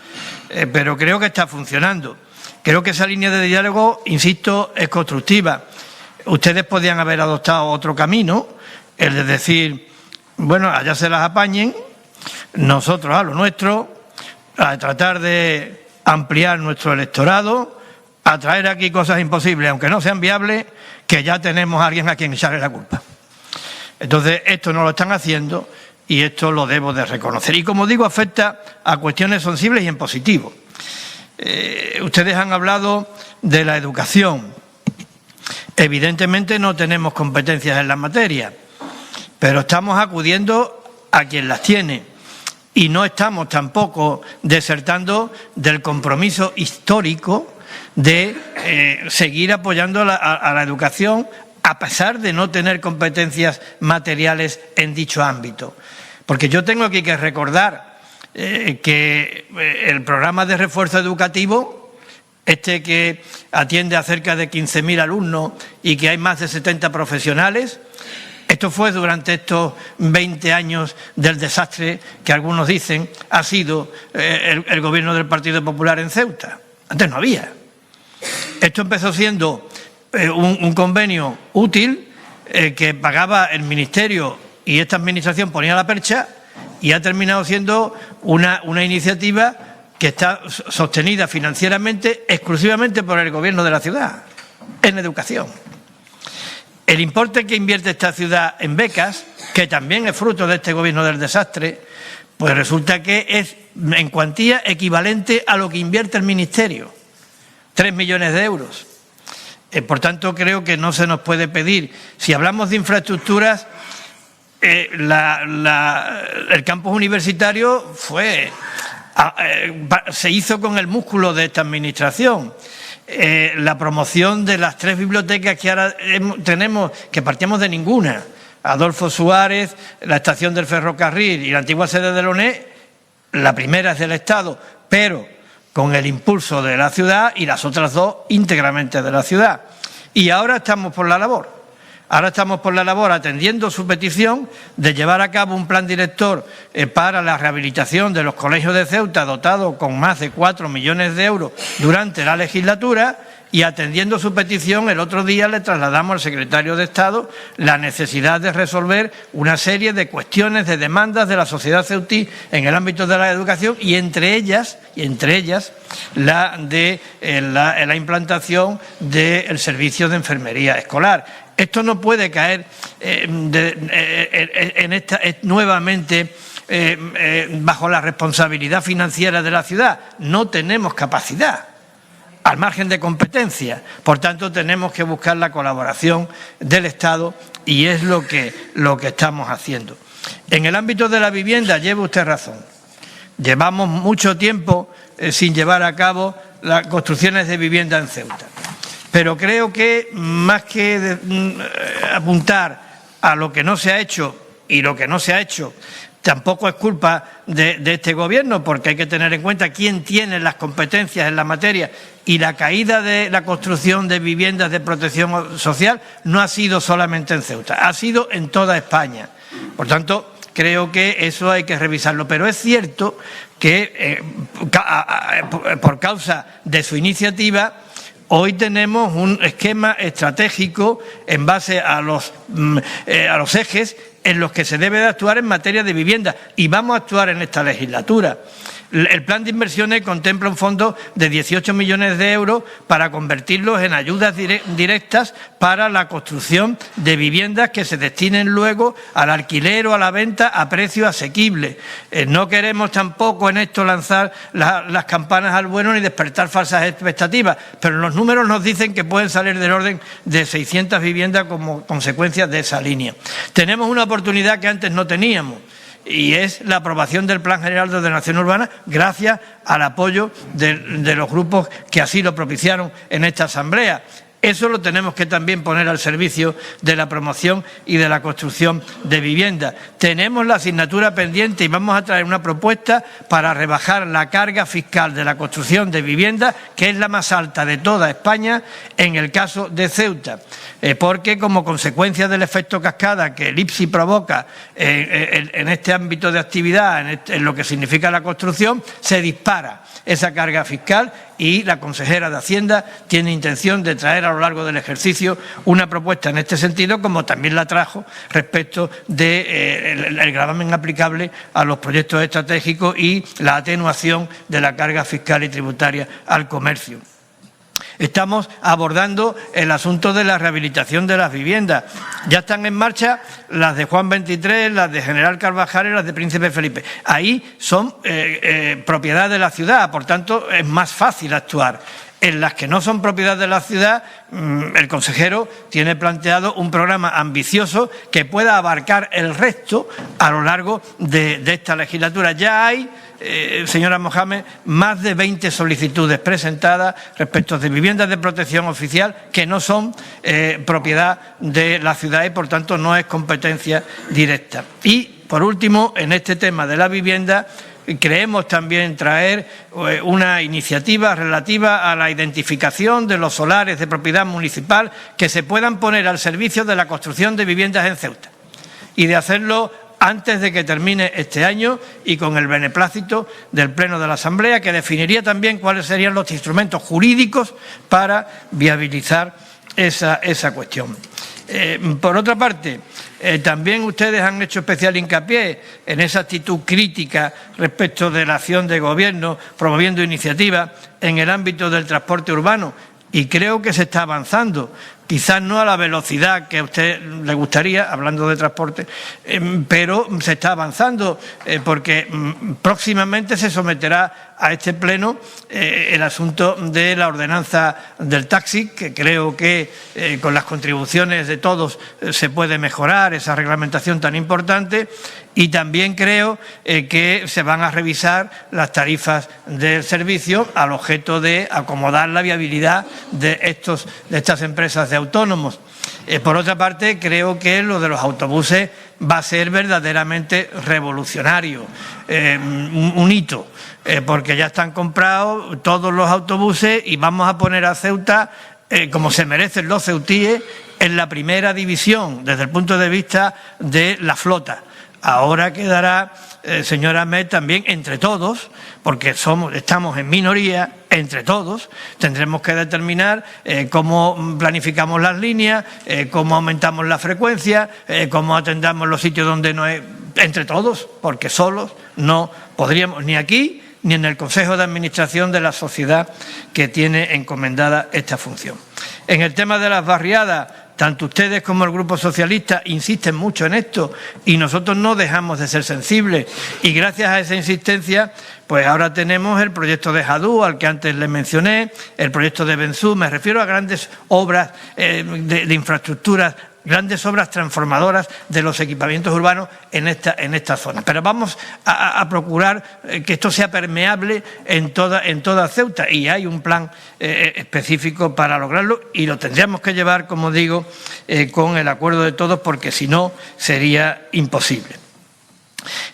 pero creo que está funcionando. Creo que esa línea de diálogo, insisto, es constructiva. Ustedes podían haber adoptado otro camino, el de decir, bueno, allá se las apañen, nosotros a lo nuestro, a tratar de ampliar nuestro electorado, a traer aquí cosas imposibles, aunque no sean viables, que ya tenemos a alguien a quien echarle la culpa. Entonces, esto no lo están haciendo y esto lo debo de reconocer. Y, como digo, afecta a cuestiones sensibles y en positivo. Ustedes han hablado de la educación. Evidentemente no tenemos competencias en la materia, pero estamos acudiendo a quien las tiene y no estamos tampoco desertando del compromiso histórico de seguir apoyando a la educación a pesar de no tener competencias materiales en dicho ámbito. Porque yo tengo aquí que recordar que el programa de refuerzo educativo, que atiende a cerca de 15.000 alumnos y que hay más de 70 profesionales, Esto fue durante estos 20 años del desastre que algunos dicen ha sido el gobierno del Partido Popular en Ceuta. Antes no había. Esto empezó siendo un convenio útil que pagaba el Ministerio y esta Administración ponía la percha, y ha terminado siendo una iniciativa que está sostenida financieramente exclusivamente por el Gobierno de la ciudad, en educación. El importe que invierte esta ciudad en becas, que también es fruto de este Gobierno del desastre, pues resulta que es en cuantía equivalente a lo que invierte el Ministerio, 3 millones de euros. Por tanto, creo que no se nos puede pedir. Si hablamos de infraestructuras, el campus universitario se hizo con el músculo de esta Administración. La promoción de las 3 bibliotecas que ahora tenemos, que partíamos de ninguna, Adolfo Suárez, la estación del ferrocarril y la antigua sede de la UNED, la primera es del Estado, pero con el impulso de la ciudad, y las otras 2 íntegramente de la ciudad. Y ahora estamos por la labor. Ahora estamos por la labor atendiendo su petición de llevar a cabo un plan director para la rehabilitación de los colegios de Ceuta, dotado con más de 4 millones de euros durante la legislatura, y atendiendo su petición, el otro día le trasladamos al secretario de Estado la necesidad de resolver una serie de cuestiones, de demandas de la sociedad ceutí en el ámbito de la educación, y entre ellas la de la implantación del servicio de enfermería escolar. Esto no puede caer nuevamente bajo la responsabilidad financiera de la ciudad. No tenemos capacidad, al margen de competencia. Por tanto, tenemos que buscar la colaboración del Estado, y es lo que estamos haciendo. En el ámbito de la vivienda, lleva usted razón. Llevamos mucho tiempo sin llevar a cabo las construcciones de vivienda en Ceuta. Pero creo que más que apuntar a lo que no se ha hecho, y lo que no se ha hecho tampoco es culpa de este Gobierno, porque hay que tener en cuenta quién tiene las competencias en la materia, y la caída de la construcción de viviendas de protección social no ha sido solamente en Ceuta, ha sido en toda España. Por tanto, creo que eso hay que revisarlo. Pero es cierto que por causa de su iniciativa, hoy tenemos un esquema estratégico en base a los ejes en los que se debe de actuar en materia de vivienda, y vamos a actuar en esta legislatura. El plan de inversiones contempla un fondo de 18 millones de euros para convertirlos en ayudas directas para la construcción de viviendas que se destinen luego al alquiler o a la venta a precio asequible. No queremos tampoco en esto lanzar las campanas al vuelo ni despertar falsas expectativas, pero los números nos dicen que pueden salir del orden de 600 viviendas como consecuencia de esa línea. Tenemos una oportunidad que antes no teníamos, y es la aprobación del Plan General de Ordenación Urbana, gracias al apoyo de los grupos que así lo propiciaron en esta Asamblea. Eso lo tenemos que también poner al servicio de la promoción y de la construcción de vivienda. Tenemos la asignatura pendiente y vamos a traer una propuesta para rebajar la carga fiscal de la construcción de vivienda, que es la más alta de toda España en el caso de Ceuta, porque como consecuencia del efecto cascada que el IPSI provoca en este ámbito de actividad, en lo que significa la construcción, se dispara esa carga fiscal, y la consejera de Hacienda tiene intención de traer a lo largo del ejercicio una propuesta en este sentido, como también la trajo respecto del gravamen aplicable a los proyectos estratégicos y la atenuación de la carga fiscal y tributaria al comercio. Estamos abordando el asunto de la rehabilitación de las viviendas. Ya están en marcha las de Juan 23, las de General Carvajal y las de Príncipe Felipe. Ahí son propiedad de la ciudad, por tanto es más fácil actuar. En las que no son propiedad de la ciudad, el consejero tiene planteado un programa ambicioso que pueda abarcar el resto a lo largo de esta legislatura. Ya hay, señora Mohamed, más de 20 solicitudes presentadas respecto de viviendas de protección oficial que no son propiedad de la ciudad y, por tanto, no es competencia directa. Y, por último, en este tema de la vivienda, creemos también traer una iniciativa relativa a la identificación de los solares de propiedad municipal que se puedan poner al servicio de la construcción de viviendas en Ceuta. y de hacerlo antes de que termine este año y con el beneplácito del Pleno de la Asamblea, que definiría también cuáles serían los instrumentos jurídicos para viabilizar esa cuestión. Por otra parte, también ustedes han hecho especial hincapié en esa actitud crítica respecto de la acción de Gobierno promoviendo iniciativas en el ámbito del transporte urbano, y creo que se está avanzando, quizás no a la velocidad que a usted le gustaría, hablando de transporte, pero se está avanzando porque próximamente se someterá a este pleno el asunto de la ordenanza del taxi, que creo que con las contribuciones de todos se puede mejorar esa reglamentación tan importante, y también creo que se van a revisar las tarifas del servicio al objeto de acomodar la viabilidad de estas empresas de autónomos. Por otra parte, creo que lo de los autobuses va a ser verdaderamente revolucionario, un hito, porque ya están comprados todos los autobuses y vamos a poner a Ceuta, como se merecen los ceutíes, en la primera división desde el punto de vista de la flota. Ahora quedará, señora Ahmed, también entre todos, porque estamos en minoría, entre todos tendremos que determinar cómo planificamos las líneas, cómo aumentamos la frecuencia, cómo atendamos los sitios donde no es, entre todos, porque solos no podríamos, ni aquí ni en el Consejo de Administración de la sociedad que tiene encomendada esta función. En el tema de las barriadas, tanto ustedes como el Grupo Socialista insisten mucho en esto y nosotros no dejamos de ser sensibles, y gracias a esa insistencia pues ahora tenemos el proyecto de Jadú, al que antes les mencioné, el proyecto de Benzú. Me refiero a grandes obras de infraestructuras, grandes obras transformadoras de los equipamientos urbanos en esta zona. Pero vamos a procurar que esto sea permeable en toda Ceuta, y hay un plan específico para lograrlo, y lo tendríamos que llevar, como digo, con el acuerdo de todos, porque si no sería imposible.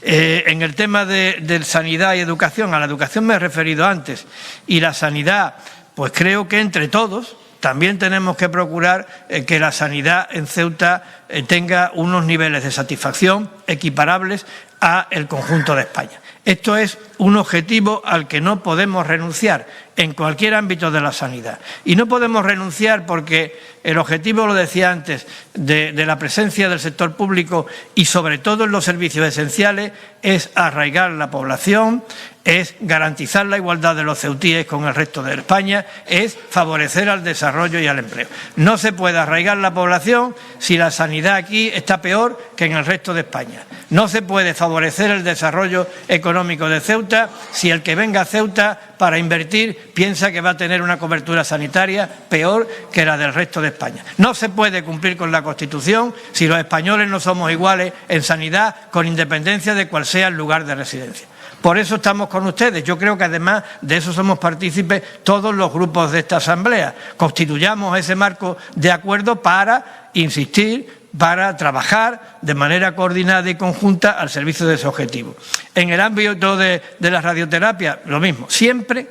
En el tema de sanidad y educación, a la educación me he referido antes, y la sanidad, pues creo que entre todos también tenemos que procurar que la sanidad en Ceuta tenga unos niveles de satisfacción equiparables al conjunto de España. Esto es un objetivo al que no podemos renunciar en cualquier ámbito de la sanidad. Y no podemos renunciar porque el objetivo, lo decía antes, de la presencia del sector público y sobre todo en los servicios esenciales es arraigar la población, es garantizar la igualdad de los ceutíes con el resto de España, es favorecer al desarrollo y al empleo. No se puede arraigar la población si la sanidad aquí está peor que en el resto de España. No se puede favorecer el desarrollo económico de Ceuta si el que venga a Ceuta para invertir piensa que va a tener una cobertura sanitaria peor que la del resto de España. No se puede cumplir con la Constitución si los españoles no somos iguales en sanidad, con independencia de cuál sea el lugar de residencia. Por eso estamos con ustedes. Yo creo que además de eso somos partícipes todos los grupos de esta Asamblea. Constituyamos ese marco de acuerdo para insistir, para trabajar de manera coordinada y conjunta al servicio de ese objetivo. En el ámbito de la radioterapia, lo mismo, siempre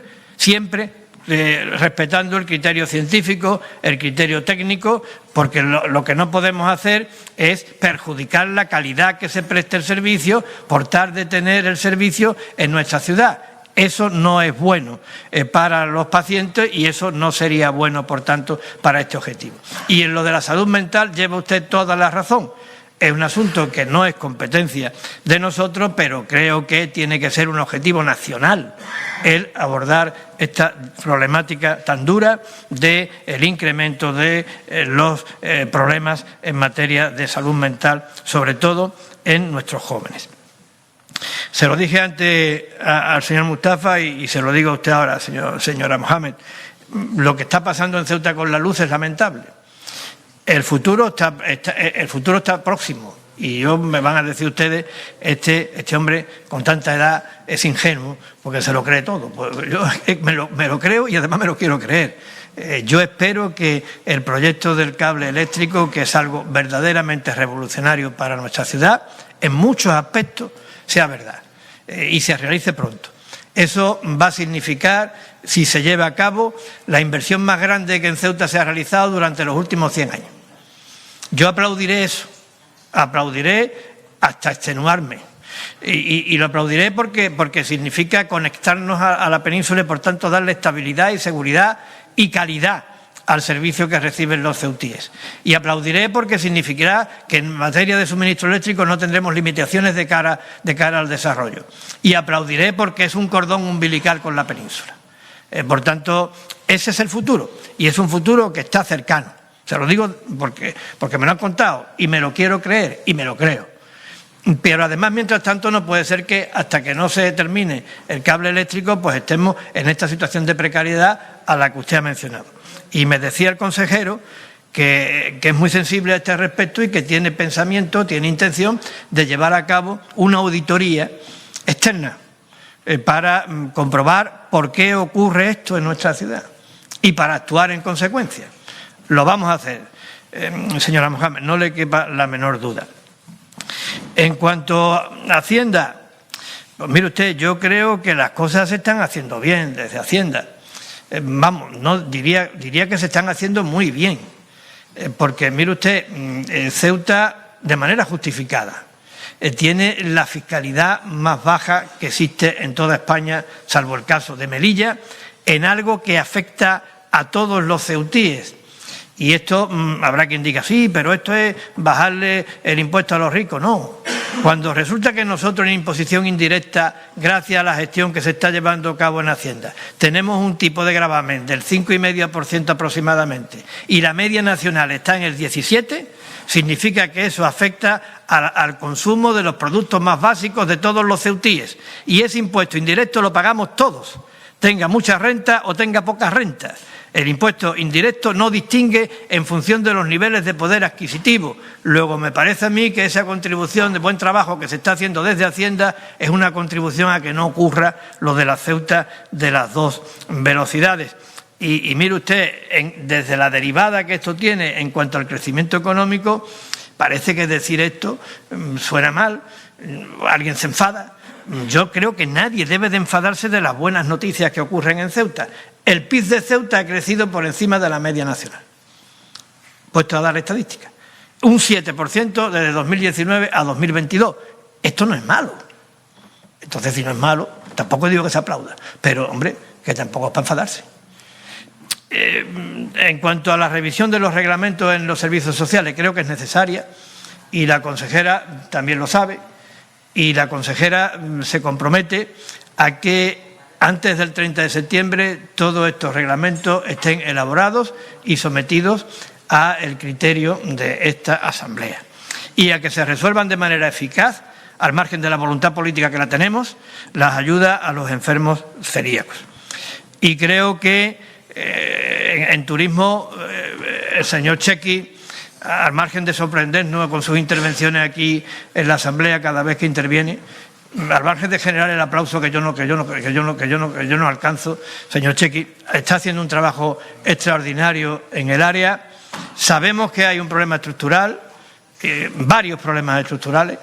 respetando el criterio científico, el criterio técnico, porque lo que no podemos hacer es perjudicar la calidad que se preste el servicio por tal de tener el servicio en nuestra ciudad. Eso no es bueno para los pacientes y eso no sería bueno, por tanto, para este objetivo. Y en lo de la salud mental lleva usted toda la razón. Es un asunto que no es competencia de nosotros, pero creo que tiene que ser un objetivo nacional el abordar esta problemática tan dura del incremento de los problemas en materia de salud mental, sobre todo en nuestros jóvenes. Se lo dije antes al señor Mustafa y se lo digo a usted ahora, señora Mohamed. Lo que está pasando en Ceuta con la luz es lamentable. El futuro está próximo y me van a decir ustedes, este hombre con tanta edad es ingenuo porque se lo cree todo. Pues yo me lo creo y además me lo quiero creer. Yo espero que el proyecto del cable eléctrico, que es algo verdaderamente revolucionario para nuestra ciudad, en muchos aspectos sea verdad y se realice pronto. Eso va a significar, si se lleva a cabo, la inversión más grande que en Ceuta se ha realizado durante los últimos 100 años. Yo aplaudiré eso, aplaudiré hasta extenuarme. Y lo aplaudiré porque significa conectarnos a la península y, por tanto, darle estabilidad y seguridad y calidad al servicio que reciben los ceutíes. Y aplaudiré porque significará que en materia de suministro eléctrico no tendremos limitaciones de cara al desarrollo. Y aplaudiré porque es un cordón umbilical con la península. Por tanto, ese es el futuro, y es un futuro que está cercano. Se lo digo porque me lo han contado y me lo quiero creer y me lo creo. Pero además, mientras tanto, no puede ser que hasta que no se termine el cable eléctrico, pues estemos en esta situación de precariedad a la que usted ha mencionado. Y me decía el consejero que es muy sensible a este respecto y que tiene pensamiento, tiene intención de llevar a cabo una auditoría externa para comprobar por qué ocurre esto en nuestra ciudad y para actuar en consecuencia. Lo vamos a hacer, señora Mohamed, no le quepa la menor duda. En cuanto a Hacienda, pues mire usted, yo creo que las cosas se están haciendo bien desde Hacienda. No diría que se están haciendo muy bien, porque mire usted, Ceuta, de manera justificada, tiene la fiscalidad más baja que existe en toda España, salvo el caso de Melilla, en algo que afecta a todos los ceutíes. Y esto, habrá quien diga, sí, pero esto es bajarle el impuesto a los ricos. No, cuando resulta que nosotros en imposición indirecta, gracias a la gestión que se está llevando a cabo en Hacienda, tenemos un tipo de gravamen del 5,5% aproximadamente, y la media nacional está en el 17%, significa que eso afecta al consumo de los productos más básicos de todos los ceutíes. Y ese impuesto indirecto lo pagamos todos, tenga mucha renta o tenga poca renta. El impuesto indirecto no distingue en función de los niveles de poder adquisitivo. Luego, me parece a mí que esa contribución de buen trabajo que se está haciendo desde Hacienda es una contribución a que no ocurra lo de la Ceuta de las dos velocidades. Y mire usted, desde la derivada que esto tiene en cuanto al crecimiento económico, parece que decir esto suena mal, alguien se enfada. Yo creo que nadie debe de enfadarse de las buenas noticias que ocurren en Ceuta. El PIB de Ceuta ha crecido por encima de la media nacional, puesto a dar estadísticas. Un 7% desde 2019 a 2022. Esto no es malo. Entonces, si no es malo, tampoco digo que se aplauda. Pero, hombre, que tampoco es para enfadarse. En cuanto a la revisión de los reglamentos en los servicios sociales, creo que es necesaria, y la consejera también lo sabe, y la consejera se compromete a que antes del 30 de septiembre todos estos reglamentos estén elaborados y sometidos al criterio de esta Asamblea, y a que se resuelvan de manera eficaz, al margen de la voluntad política que la tenemos, las ayudas a los enfermos celíacos. Y creo que en turismo el señor Chequi, al margen de sorprendernos con sus intervenciones aquí en la Asamblea cada vez que interviene, al margen de generar el aplauso que yo no alcanzo, señor Chequi, está haciendo un trabajo extraordinario en el área. Sabemos que hay un problema estructural, varios problemas estructurales.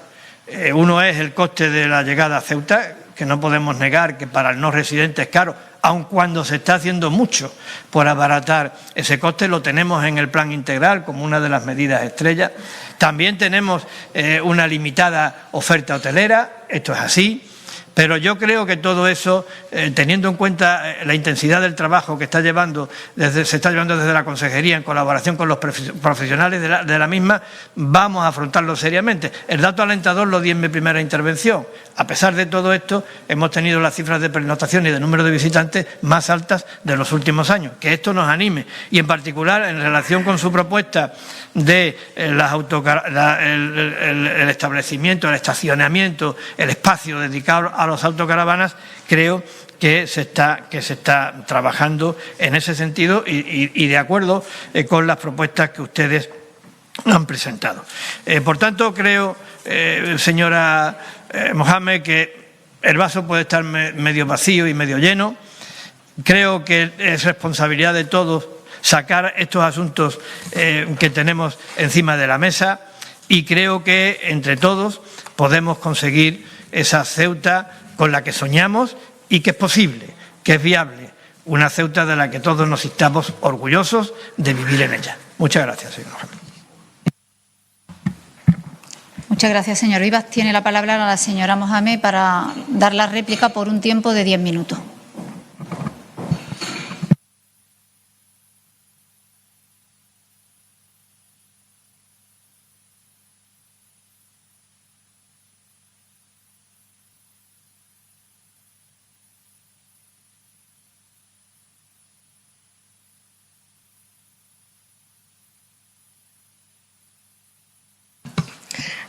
Uno es el coste de la llegada a Ceuta, que no podemos negar que para el no residente es caro, aun cuando se está haciendo mucho por abaratar ese coste. Lo tenemos en el plan integral como una de las medidas estrellas. También tenemos una limitada oferta hotelera, esto es así, pero yo creo que todo eso, teniendo en cuenta la intensidad del trabajo que se está llevando desde la Consejería en colaboración con los profesionales de la misma, vamos a afrontarlo seriamente. El dato alentador lo di en mi primera intervención. A pesar de todo esto, hemos tenido las cifras de pernoctación y de número de visitantes más altas de los últimos años. Que esto nos anime, y en particular en relación con su propuesta de el establecimiento, el estacionamiento, el espacio dedicado a los autocaravanas, creo que se está trabajando en ese sentido y de acuerdo con las propuestas que ustedes han presentado. Por tanto, creo, señora Mohamed, que el vaso puede estar medio vacío y medio lleno. Creo que es responsabilidad de todos sacar estos asuntos que tenemos encima de la mesa, y creo que entre todos podemos conseguir esa Ceuta con la que soñamos y que es posible, que es viable, una Ceuta de la que todos nos sintamos orgullosos de vivir en ella. Muchas gracias, señor Mohamed. Muchas gracias, señor Vivas. Tiene la palabra la señora Mohamed para dar la réplica por un tiempo de 10 minutos.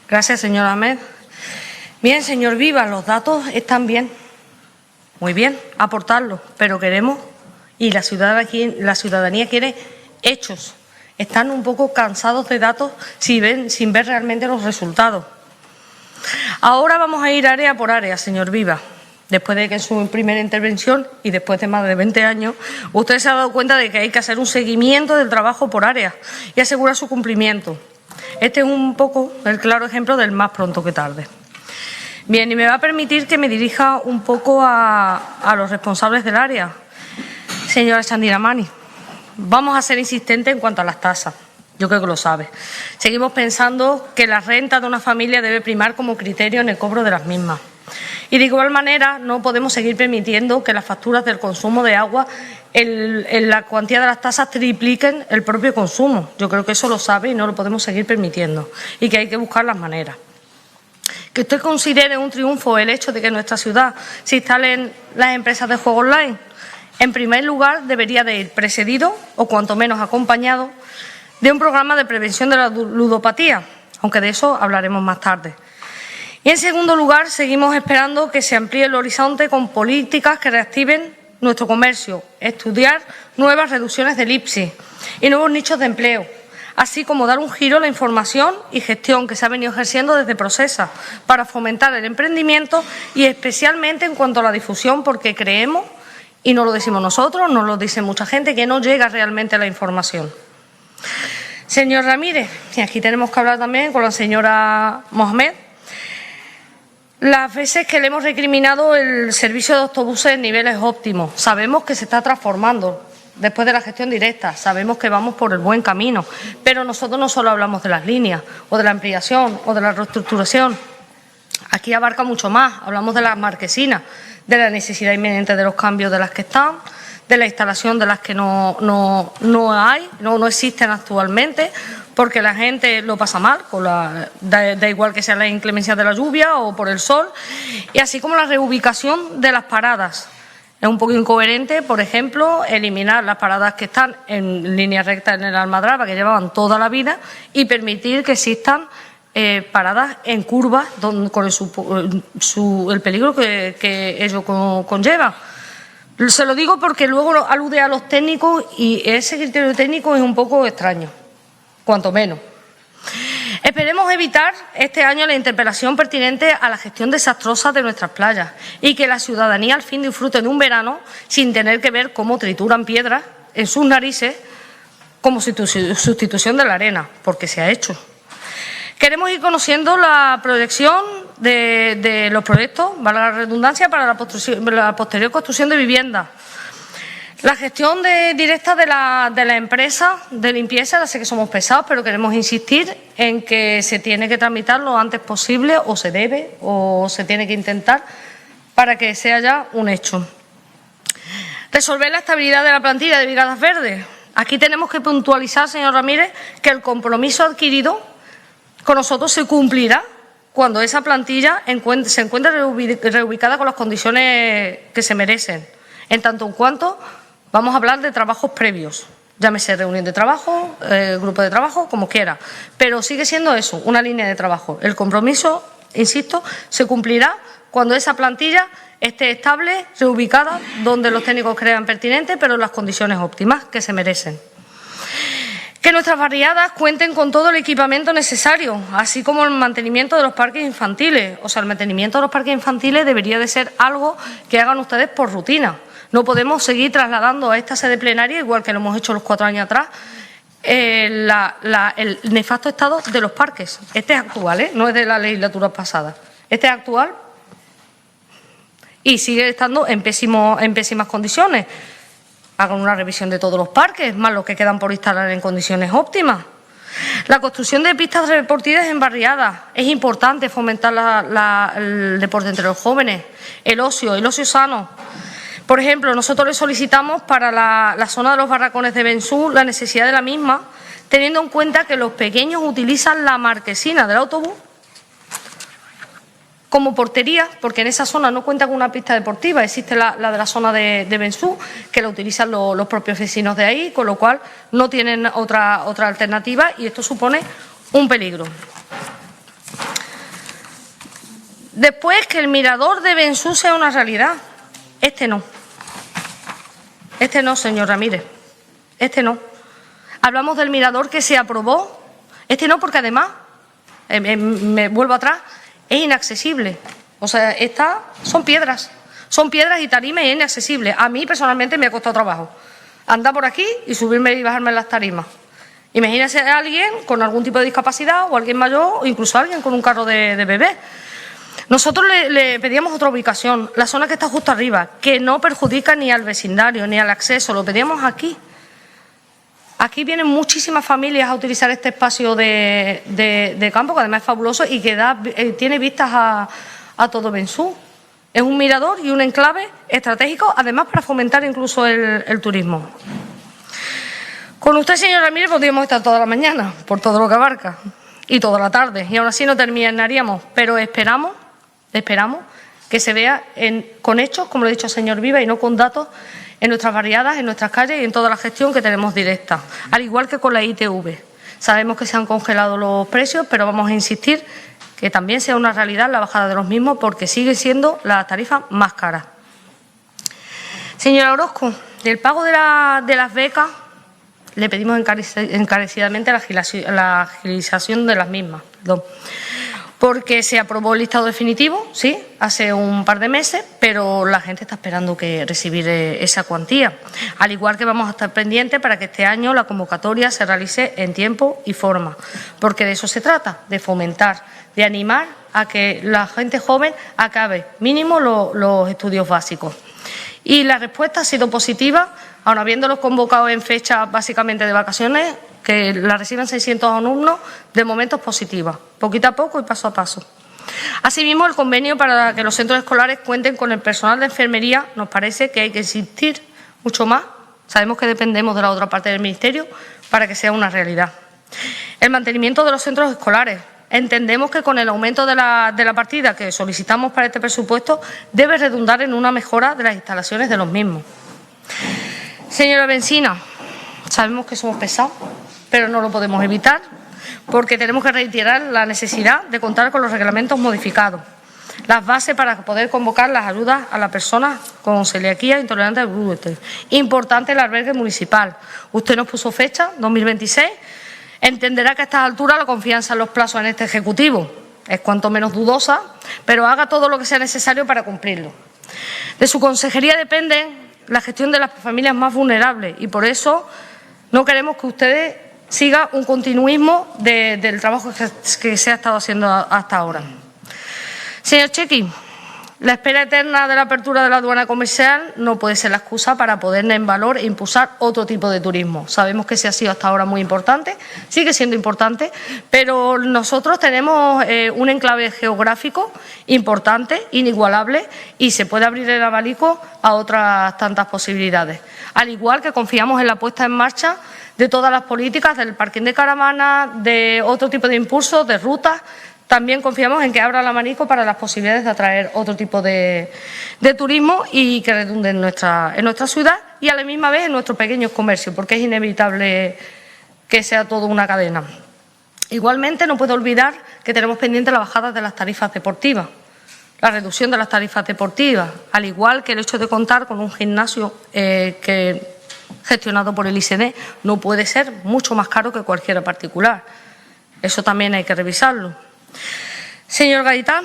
Gracias, señor Ahmed. Bien, señor Vivas, los datos están bien, muy bien, aportarlos, pero queremos, y la ciudadanía quiere hechos. Están un poco cansados de datos sin ver realmente los resultados. Ahora vamos a ir área por área, señor Vivas. Después de que en su primera intervención y después de más de 20 años, usted se ha dado cuenta de que hay que hacer un seguimiento del trabajo por área y asegurar su cumplimiento. Este es un poco el claro ejemplo del más pronto que tarde. Bien, y me va a permitir que me dirija un poco a los responsables del área. Señora Chandiramani, vamos a ser insistentes en cuanto a las tasas. Yo creo que lo sabe. Seguimos pensando que la renta de una familia debe primar como criterio en el cobro de las mismas. Y de igual manera no podemos seguir permitiendo que las facturas del consumo de agua en la cuantía de las tasas tripliquen el propio consumo. Yo creo que eso lo sabe y no lo podemos seguir permitiendo y que hay que buscar las maneras. Que usted considere un triunfo el hecho de que en nuestra ciudad se instalen las empresas de juego online. En primer lugar, debería de ir precedido o cuanto menos acompañado de un programa de prevención de la ludopatía, aunque de eso hablaremos más tarde. Y en segundo lugar, seguimos esperando que se amplíe el horizonte con políticas que reactiven nuestro comercio, estudiar nuevas reducciones del IPSI y nuevos nichos de empleo, así como dar un giro a la información y gestión que se ha venido ejerciendo desde Procesa para fomentar el emprendimiento y especialmente en cuanto a la difusión, porque creemos, y no lo decimos nosotros, no lo dice mucha gente, que no llega realmente la información. Señor Ramírez, y aquí tenemos que hablar también con la señora Mohamed, las veces que le hemos recriminado el servicio de autobuses en niveles óptimos, sabemos que se está transformando después de la gestión directa, sabemos que vamos por el buen camino, pero nosotros no solo hablamos de las líneas o de la ampliación o de la reestructuración, aquí abarca mucho más, hablamos de las marquesinas, de la necesidad inminente de los cambios de las que están, de la instalación de las que no existen actualmente, porque la gente lo pasa mal, da igual que sea la inclemencia de la lluvia o por el sol, y así como la reubicación de las paradas. Es un poco incoherente, por ejemplo, eliminar las paradas que están en línea recta en el Almadraba, que llevaban toda la vida, y permitir que existan paradas en curvas con el peligro que ello conlleva. Se lo digo porque luego alude a los técnicos y ese criterio técnico es un poco extraño, cuanto menos. Esperemos evitar este año la interpelación pertinente a la gestión desastrosa de nuestras playas y que la ciudadanía al fin disfrute de un verano sin tener que ver cómo trituran piedras en sus narices como sustitución de la arena, porque se ha hecho. Queremos ir conociendo la proyección de los proyectos, valga la redundancia, para la posterior construcción de viviendas. La gestión directa de la empresa de limpieza, ya sé que somos pesados, pero queremos insistir en que se tiene que tramitar lo antes posible, o se debe, o se tiene que intentar, para que sea ya un hecho. Resolver la estabilidad de la plantilla de Brigadas Verdes. Aquí tenemos que puntualizar, señor Ramírez, que el compromiso adquirido con nosotros se cumplirá cuando esa plantilla se encuentre reubicada con las condiciones que se merecen, en tanto en cuanto vamos a hablar de trabajos previos, llámese reunión de trabajo, grupo de trabajo, como quiera, pero sigue siendo eso, una línea de trabajo. El compromiso, insisto, se cumplirá cuando esa plantilla esté estable, reubicada, donde los técnicos crean pertinente, pero en las condiciones óptimas que se merecen. Que nuestras barriadas cuenten con todo el equipamiento necesario, así como el mantenimiento de los parques infantiles. O sea, el mantenimiento de los parques infantiles debería de ser algo que hagan ustedes por rutina. No podemos seguir trasladando a esta sede plenaria, igual que lo hemos hecho los 4 años atrás, el nefasto estado de los parques. Este es actual, no es de la legislatura pasada. Este es actual y sigue estando en pésimas condiciones. Hagan una revisión de todos los parques, más los que quedan por instalar en condiciones óptimas. La construcción de pistas deportivas en barriadas. Es importante fomentar el deporte entre los jóvenes, el ocio sano. Por ejemplo, nosotros le solicitamos para la zona de los barracones de Bensú la necesidad de la misma, teniendo en cuenta que los pequeños utilizan la marquesina del autobús como portería, porque en esa zona no cuenta con una pista deportiva, existe la de la zona de Bensú, que la utilizan los propios vecinos de ahí, con lo cual no tienen otra alternativa y esto supone un peligro. Después, que el mirador de Bensú sea una realidad. Este no, señor Ramírez, este no. Hablamos del mirador que se aprobó, este no, porque además, me vuelvo atrás, es inaccesible. O sea, son piedras y tarimas y es inaccesible. A mí personalmente me ha costado trabajo andar por aquí y subirme y bajarme en las tarimas. Imagínese a alguien con algún tipo de discapacidad o alguien mayor o incluso alguien con un carro de bebé. Nosotros le pedíamos otra ubicación, la zona que está justo arriba, que no perjudica ni al vecindario ni al acceso, lo pedíamos aquí. Aquí vienen muchísimas familias a utilizar este espacio de campo, que además es fabuloso y que tiene vistas a todo Bensú. Es un mirador y un enclave estratégico, además para fomentar incluso el turismo. Con usted, señor Ramírez, podríamos estar toda la mañana, por todo lo que abarca, y toda la tarde, y aún así no terminaríamos, pero esperamos que se vea con hechos, como lo ha dicho el señor Viva, y no con datos, en nuestras barriadas, en nuestras calles y en toda la gestión que tenemos directa, al igual que con la ITV. Sabemos que se han congelado los precios, pero vamos a insistir que también sea una realidad la bajada de los mismos, porque sigue siendo la tarifa más cara. Señora Orozco, del pago de las becas le pedimos encarecidamente la agilización de las mismas, porque se aprobó el listado definitivo, sí, hace un par de meses, pero la gente está esperando recibir esa cuantía. Al igual que vamos a estar pendientes para que este año la convocatoria se realice en tiempo y forma, porque de eso se trata, de fomentar, de animar a que la gente joven acabe mínimo los estudios básicos. Y la respuesta ha sido positiva, aun habiéndolos convocado en fecha básicamente de vacaciones, que la reciben 600 alumnos, de momento es positiva, poquito a poco y paso a paso. Asimismo, el convenio para que los centros escolares cuenten con el personal de enfermería, nos parece que hay que insistir mucho más. Sabemos que dependemos de la otra parte del Ministerio para que sea una realidad. El mantenimiento de los centros escolares. Entendemos que con el aumento de la partida que solicitamos para este presupuesto debe redundar en una mejora de las instalaciones de los mismos. Señora Bencina, sabemos que somos pesados, pero no lo podemos evitar porque tenemos que reiterar la necesidad de contar con los reglamentos modificados, las bases para poder convocar las ayudas a las personas con celiaquía intolerante al gluten. Importante el albergue municipal. Usted nos puso fecha, 2026. Entenderá que a estas alturas la confianza en los plazos en este Ejecutivo es cuanto menos dudosa, pero haga todo lo que sea necesario para cumplirlo. De su consejería depende la gestión de las familias más vulnerables y por eso no queremos que ustedes sigan un continuismo del trabajo que se ha estado haciendo hasta ahora. Señor Chequi, la espera eterna de la apertura de la aduana comercial no puede ser la excusa para poner en valor e impulsar otro tipo de turismo. Sabemos que ese ha sido hasta ahora muy importante, sigue siendo importante, pero nosotros tenemos un enclave geográfico importante, inigualable, y se puede abrir el abanico a otras tantas posibilidades. Al igual que confiamos en la puesta en marcha de todas las políticas del parking de caravanas, de otro tipo de impulsos, de rutas. También confiamos en que abra el abanico para las posibilidades de atraer otro tipo de turismo y que redunde en nuestra ciudad y a la misma vez en nuestros pequeños comercios, porque es inevitable que sea toda una cadena. Igualmente, no puedo olvidar que tenemos pendiente la bajada de las tarifas deportivas, la reducción de las tarifas deportivas, al igual que el hecho de contar con un gimnasio gestionado por el ICD no puede ser mucho más caro que cualquiera particular. Eso también hay que revisarlo. Señor Gaitán,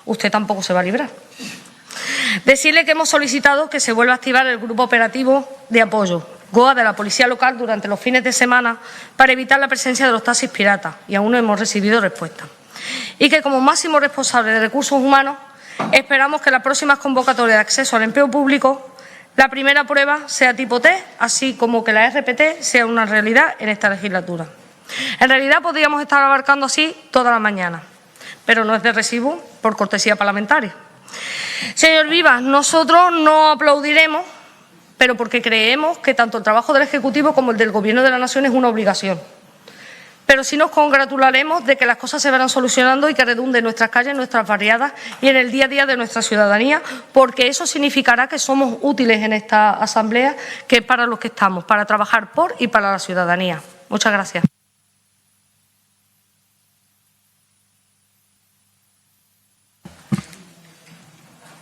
usted tampoco se va a librar. Decirle que hemos solicitado que se vuelva a activar el grupo operativo de apoyo, GOA, de la Policía Local durante los fines de semana para evitar la presencia de los taxis piratas y aún no hemos recibido respuesta. Y que como máximo responsable de recursos humanos esperamos que las próximas convocatorias de acceso al empleo público la primera prueba sea tipo T, así como que la RPT sea una realidad en esta legislatura. En realidad podríamos estar abarcando así toda la mañana, pero no es de recibo por cortesía parlamentaria. Señor Vivas, nosotros no aplaudiremos, pero porque creemos que tanto el trabajo del Ejecutivo como el del Gobierno de la Nación es una obligación. Pero sí nos congratularemos de que las cosas se vayan solucionando y que redunde en nuestras calles, en nuestras barriadas y en el día a día de nuestra ciudadanía, porque eso significará que somos útiles en esta Asamblea, que es para los que estamos, para trabajar por y para la ciudadanía. Muchas gracias.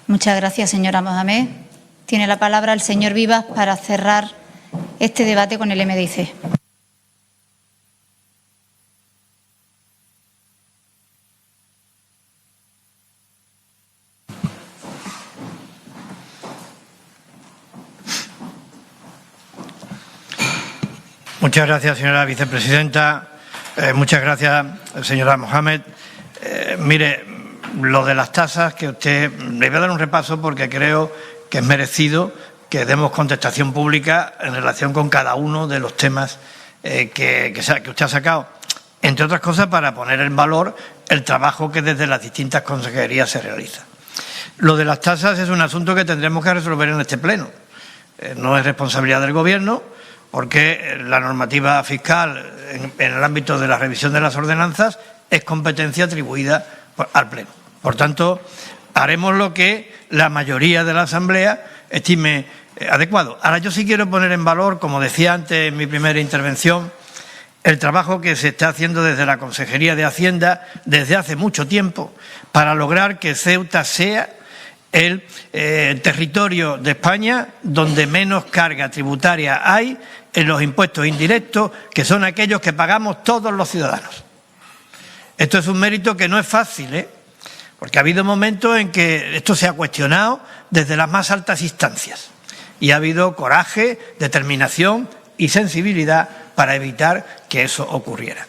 Muchas gracias, señora Mohamed. Tiene la palabra el señor Vivas para cerrar este debate con el MDIC. Muchas gracias, señora vicepresidenta. Muchas gracias, señora Mohamed. Mire, lo de las tasas, que usted le voy a dar un repaso porque creo que es merecido que demos contestación pública en relación con cada uno de los temas que usted ha sacado, entre otras cosas para poner en valor el trabajo que desde las distintas consejerías se realiza. Lo de las tasas es un asunto que tendremos que resolver en este pleno. No es responsabilidad del Gobierno, porque la normativa fiscal en el ámbito de la revisión de las ordenanzas es competencia atribuida al Pleno. Por tanto, haremos lo que la mayoría de la Asamblea estime adecuado. Ahora, yo sí quiero poner en valor, como decía antes en mi primera intervención, el trabajo que se está haciendo desde la Consejería de Hacienda desde hace mucho tiempo para lograr que Ceuta sea el territorio de España donde menos carga tributaria hay en los impuestos indirectos, que son aquellos que pagamos todos los ciudadanos. Esto es un mérito que no es fácil, porque ha habido momentos en que esto se ha cuestionado desde las más altas instancias y ha habido coraje, determinación y sensibilidad para evitar que eso ocurriera.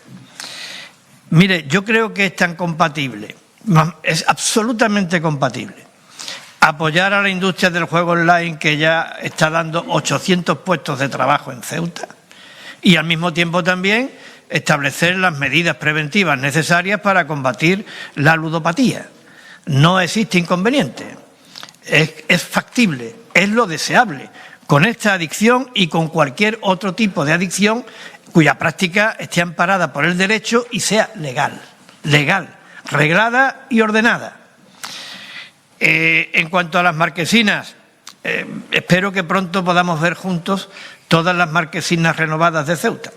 Mire, yo creo que es tan compatible, es absolutamente compatible, apoyar a la industria del juego online, que ya está dando 800 puestos de trabajo en Ceuta, y al mismo tiempo también establecer las medidas preventivas necesarias para combatir la ludopatía. No existe inconveniente, es factible, es lo deseable, con esta adicción y con cualquier otro tipo de adicción cuya práctica esté amparada por el derecho y sea legal, reglada y ordenada. En cuanto a las marquesinas, espero que pronto podamos ver juntos todas las marquesinas renovadas de Ceuta.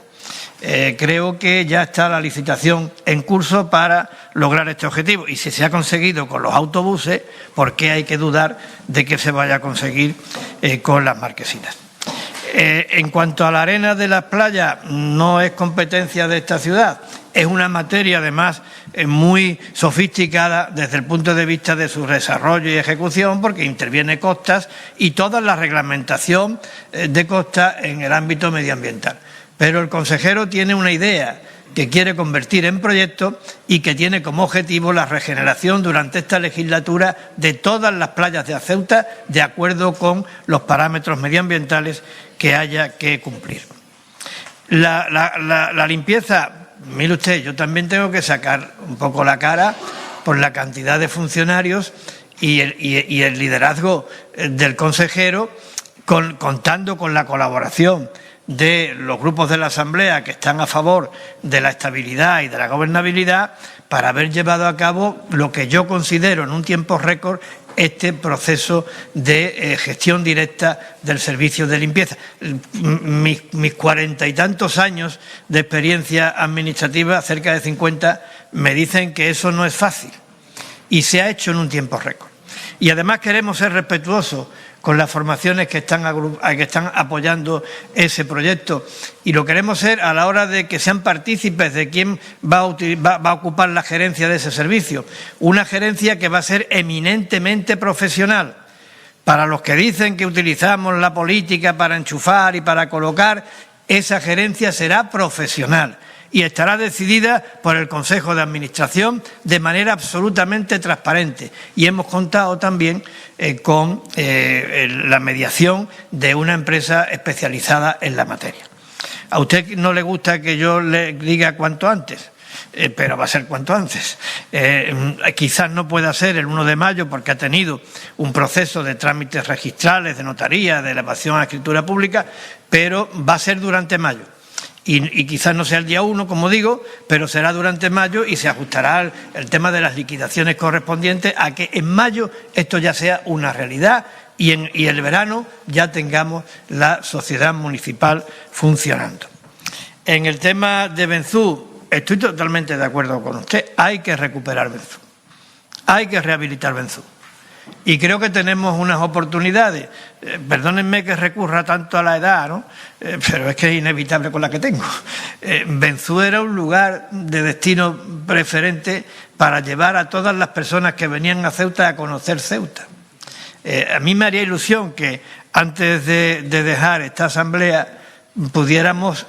Creo que ya está la licitación en curso para lograr este objetivo, y si se ha conseguido con los autobuses, ¿por qué hay que dudar de que se vaya a conseguir con las marquesinas? En cuanto a la arena de las playas, no es competencia de esta ciudad. Es una materia, además, muy sofisticada desde el punto de vista de su desarrollo y ejecución, porque interviene costas y toda la reglamentación de costas en el ámbito medioambiental. Pero el consejero tiene una idea que quiere convertir en proyecto y que tiene como objetivo la regeneración durante esta legislatura de todas las playas de Ceuta, de acuerdo con los parámetros medioambientales que haya que cumplir. La limpieza, mire usted, yo también tengo que sacar un poco la cara por la cantidad de funcionarios y el liderazgo del consejero, contando con la colaboración de los grupos de la Asamblea que están a favor de la estabilidad y de la gobernabilidad, para haber llevado a cabo lo que yo considero en un tiempo récord este proceso de gestión directa del servicio de limpieza. Mis 40 y tantos años de experiencia administrativa, cerca de 50, me dicen que eso no es fácil y se ha hecho en un tiempo récord. Y además queremos ser respetuosos con las formaciones que están apoyando ese proyecto, y lo queremos ser a la hora de que sean partícipes de quién va a ocupar la gerencia de ese servicio. Una gerencia que va a ser eminentemente profesional. Para los que dicen que utilizamos la política para enchufar y para colocar, esa gerencia será profesional y estará decidida por el Consejo de Administración de manera absolutamente transparente. Y hemos contado también con la mediación de una empresa especializada en la materia. A usted no le gusta que yo le diga cuanto antes, pero va a ser cuanto antes. Quizás no pueda ser el 1 de mayo porque ha tenido un proceso de trámites registrales, de notaría, de elevación a escritura pública, pero va a ser durante mayo. Y quizás no sea el día 1, como digo, pero será durante mayo y se ajustará el tema de las liquidaciones correspondientes a que en mayo esto ya sea una realidad y el verano ya tengamos la sociedad municipal funcionando. En el tema de Benzú, estoy totalmente de acuerdo con usted. Hay que recuperar Benzú. Hay que rehabilitar Benzú. Y creo que tenemos unas oportunidades. Perdónenme que recurra tanto a la edad, ¿no? Pero es que es inevitable con la que tengo. Benzú era un lugar de destino preferente para llevar a todas las personas que venían a Ceuta a conocer Ceuta. A mí me haría ilusión que antes de dejar esta asamblea pudiéramos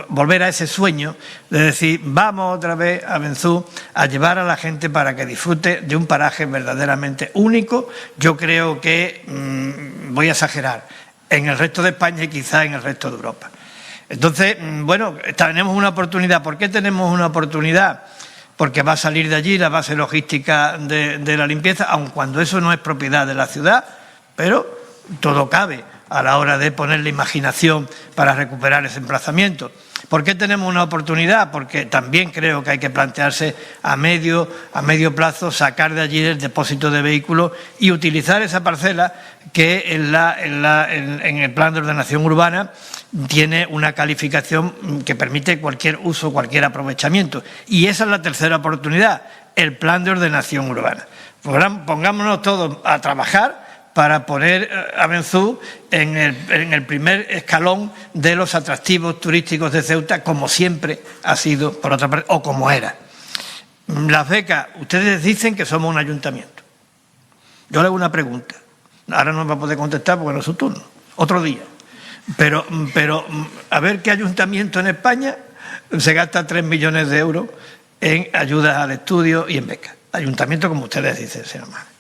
volver a ese sueño de decir, vamos otra vez a Benzú a llevar a la gente para que disfrute de un paraje verdaderamente único. Yo creo que, voy a exagerar, en el resto de España y quizá en el resto de Europa. Entonces, bueno, tenemos una oportunidad. ¿Por qué tenemos una oportunidad? Porque va a salir de allí la base logística de la limpieza, aun cuando eso no es propiedad de la ciudad, pero todo cabe a la hora de poner la imaginación para recuperar ese emplazamiento. ¿Por qué tenemos una oportunidad? Porque también creo que hay que plantearse a medio plazo sacar de allí el depósito de vehículos y utilizar esa parcela que en el plan de ordenación urbana tiene una calificación que permite cualquier uso, cualquier aprovechamiento. Y esa es la tercera oportunidad, el plan de ordenación urbana. Pongámonos todos a trabajar para poner a Benzú en el primer escalón de los atractivos turísticos de Ceuta, como siempre ha sido, por otra parte, o como era. Las becas, ustedes dicen que somos un ayuntamiento. Yo le hago una pregunta. Ahora no me va a poder contestar porque no es su turno. Otro día. Pero a ver qué ayuntamiento en España se gasta 3 millones de euros en ayudas al estudio y en becas. Ayuntamiento, como ustedes dicen, señor Majame.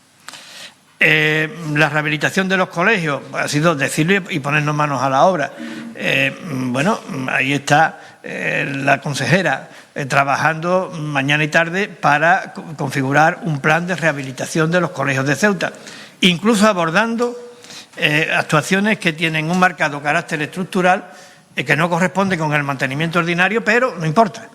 La rehabilitación de los colegios ha sido decirlo y ponernos manos a la obra. Bueno, ahí está la consejera trabajando mañana y tarde para configurar un plan de rehabilitación de los colegios de Ceuta, incluso abordando actuaciones que tienen un marcado carácter estructural que no corresponde con el mantenimiento ordinario, pero no importa,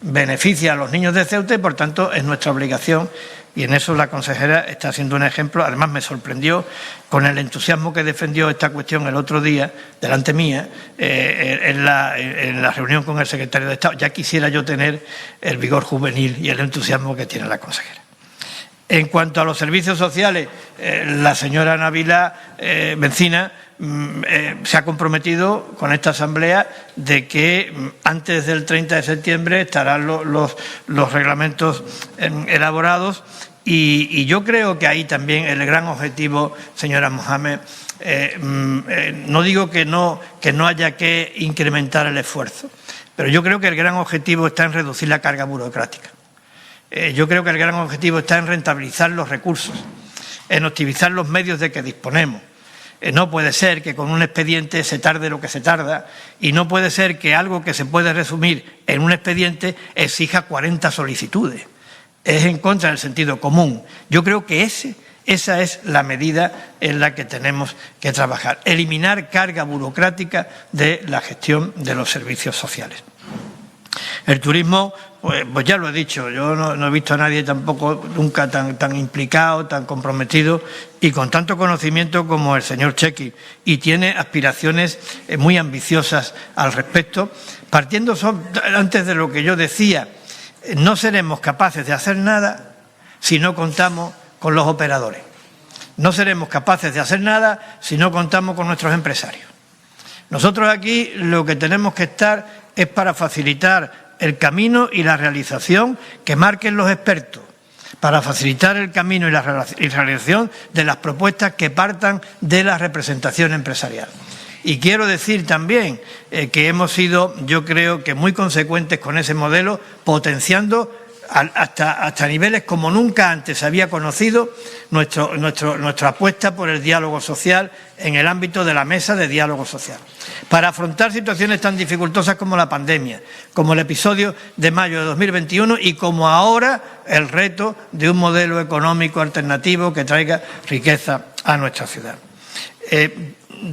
beneficia a los niños de Ceuta y por tanto es nuestra obligación. Y en eso la consejera está haciendo un ejemplo. Además me sorprendió con el entusiasmo que defendió esta cuestión el otro día, delante mía, en la reunión con el secretario de Estado. Ya quisiera yo tener el vigor juvenil y el entusiasmo que tiene la consejera. En cuanto a los servicios sociales, la señora Nabila Bencina se ha comprometido con esta asamblea de que antes del 30 de septiembre estarán los reglamentos elaborados y yo creo que ahí también el gran objetivo, señora Majame, no digo que no haya que incrementar el esfuerzo, pero yo creo que el gran objetivo está en reducir la carga burocrática. Yo creo que el gran objetivo está en rentabilizar los recursos, en optimizar los medios de que disponemos. No puede ser que con un expediente se tarde lo que se tarda y no puede ser que algo que se puede resumir en un expediente exija 40 solicitudes. Es en contra del sentido común. Yo creo que esa es la medida en la que tenemos que trabajar. Eliminar carga burocrática de la gestión de los servicios sociales. El turismo, pues ya lo he dicho, yo no he visto a nadie tampoco nunca tan implicado, tan comprometido y con tanto conocimiento como el señor Chequi, y tiene aspiraciones muy ambiciosas al respecto. Partiendo antes de lo que yo decía, no seremos capaces de hacer nada si no contamos con los operadores. No seremos capaces de hacer nada si no contamos con nuestros empresarios. Nosotros aquí lo que tenemos que estar es para facilitar el camino y la realización que marquen los expertos, para facilitar el camino y la realización de las propuestas que partan de la representación empresarial. Y quiero decir también que hemos sido, yo creo que muy consecuentes con ese modelo, potenciando hasta niveles como nunca antes se había conocido nuestra apuesta por el diálogo social en el ámbito de la mesa de diálogo social. Para afrontar situaciones tan dificultosas como la pandemia, como el episodio de mayo de 2021 y como ahora el reto de un modelo económico alternativo que traiga riqueza a nuestra ciudad.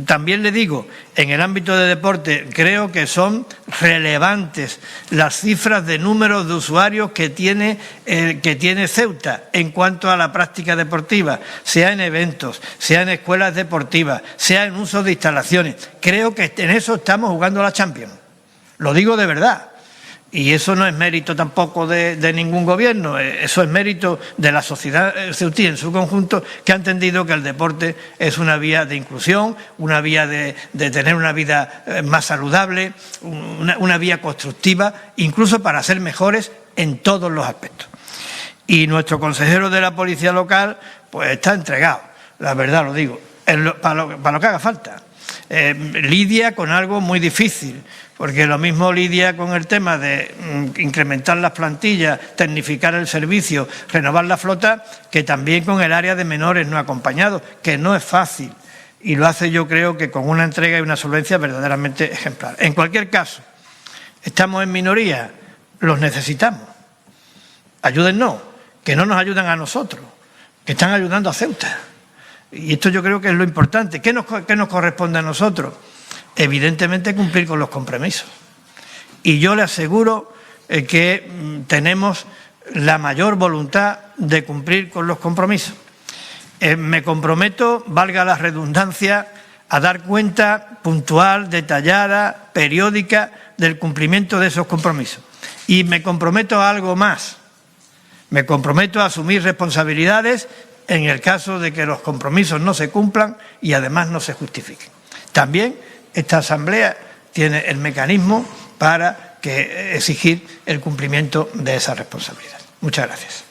También le digo, en el ámbito de deporte, creo que son relevantes las cifras de números de usuarios que tiene Ceuta en cuanto a la práctica deportiva, sea en eventos, sea en escuelas deportivas, sea en uso de instalaciones. Creo que en eso estamos jugando la Champions. Lo digo de verdad. Y eso no es mérito tampoco de ningún gobierno, eso es mérito de la sociedad ceutí en su conjunto, que ha entendido que el deporte es una vía de inclusión, una vía de tener una vida más saludable, una vía constructiva, incluso para ser mejores en todos los aspectos. Y nuestro consejero de la Policía Local pues está entregado, la verdad lo digo, para lo que haga falta. Lidia con algo muy difícil, porque lo mismo lidia con el tema de incrementar las plantillas, tecnificar el servicio, renovar la flota, que también con el área de menores no acompañados, que no es fácil, y lo hace yo creo que con una entrega y una solvencia verdaderamente ejemplar. En cualquier caso, estamos en minoría, los necesitamos, ayúdennos, que no nos ayudan a nosotros, que están ayudando a Ceuta. Y esto yo creo que es lo importante. ¿Qué nos corresponde a nosotros? Evidentemente cumplir con los compromisos. Y yo le aseguro que tenemos la mayor voluntad de cumplir con los compromisos. Me comprometo, valga la redundancia, a dar cuenta puntual, detallada, periódica del cumplimiento de esos compromisos. Y me comprometo a algo más. Me comprometo a asumir responsabilidades en el caso de que los compromisos no se cumplan y además no se justifiquen. También esta Asamblea tiene el mecanismo para exigir el cumplimiento de esa responsabilidad. Muchas gracias.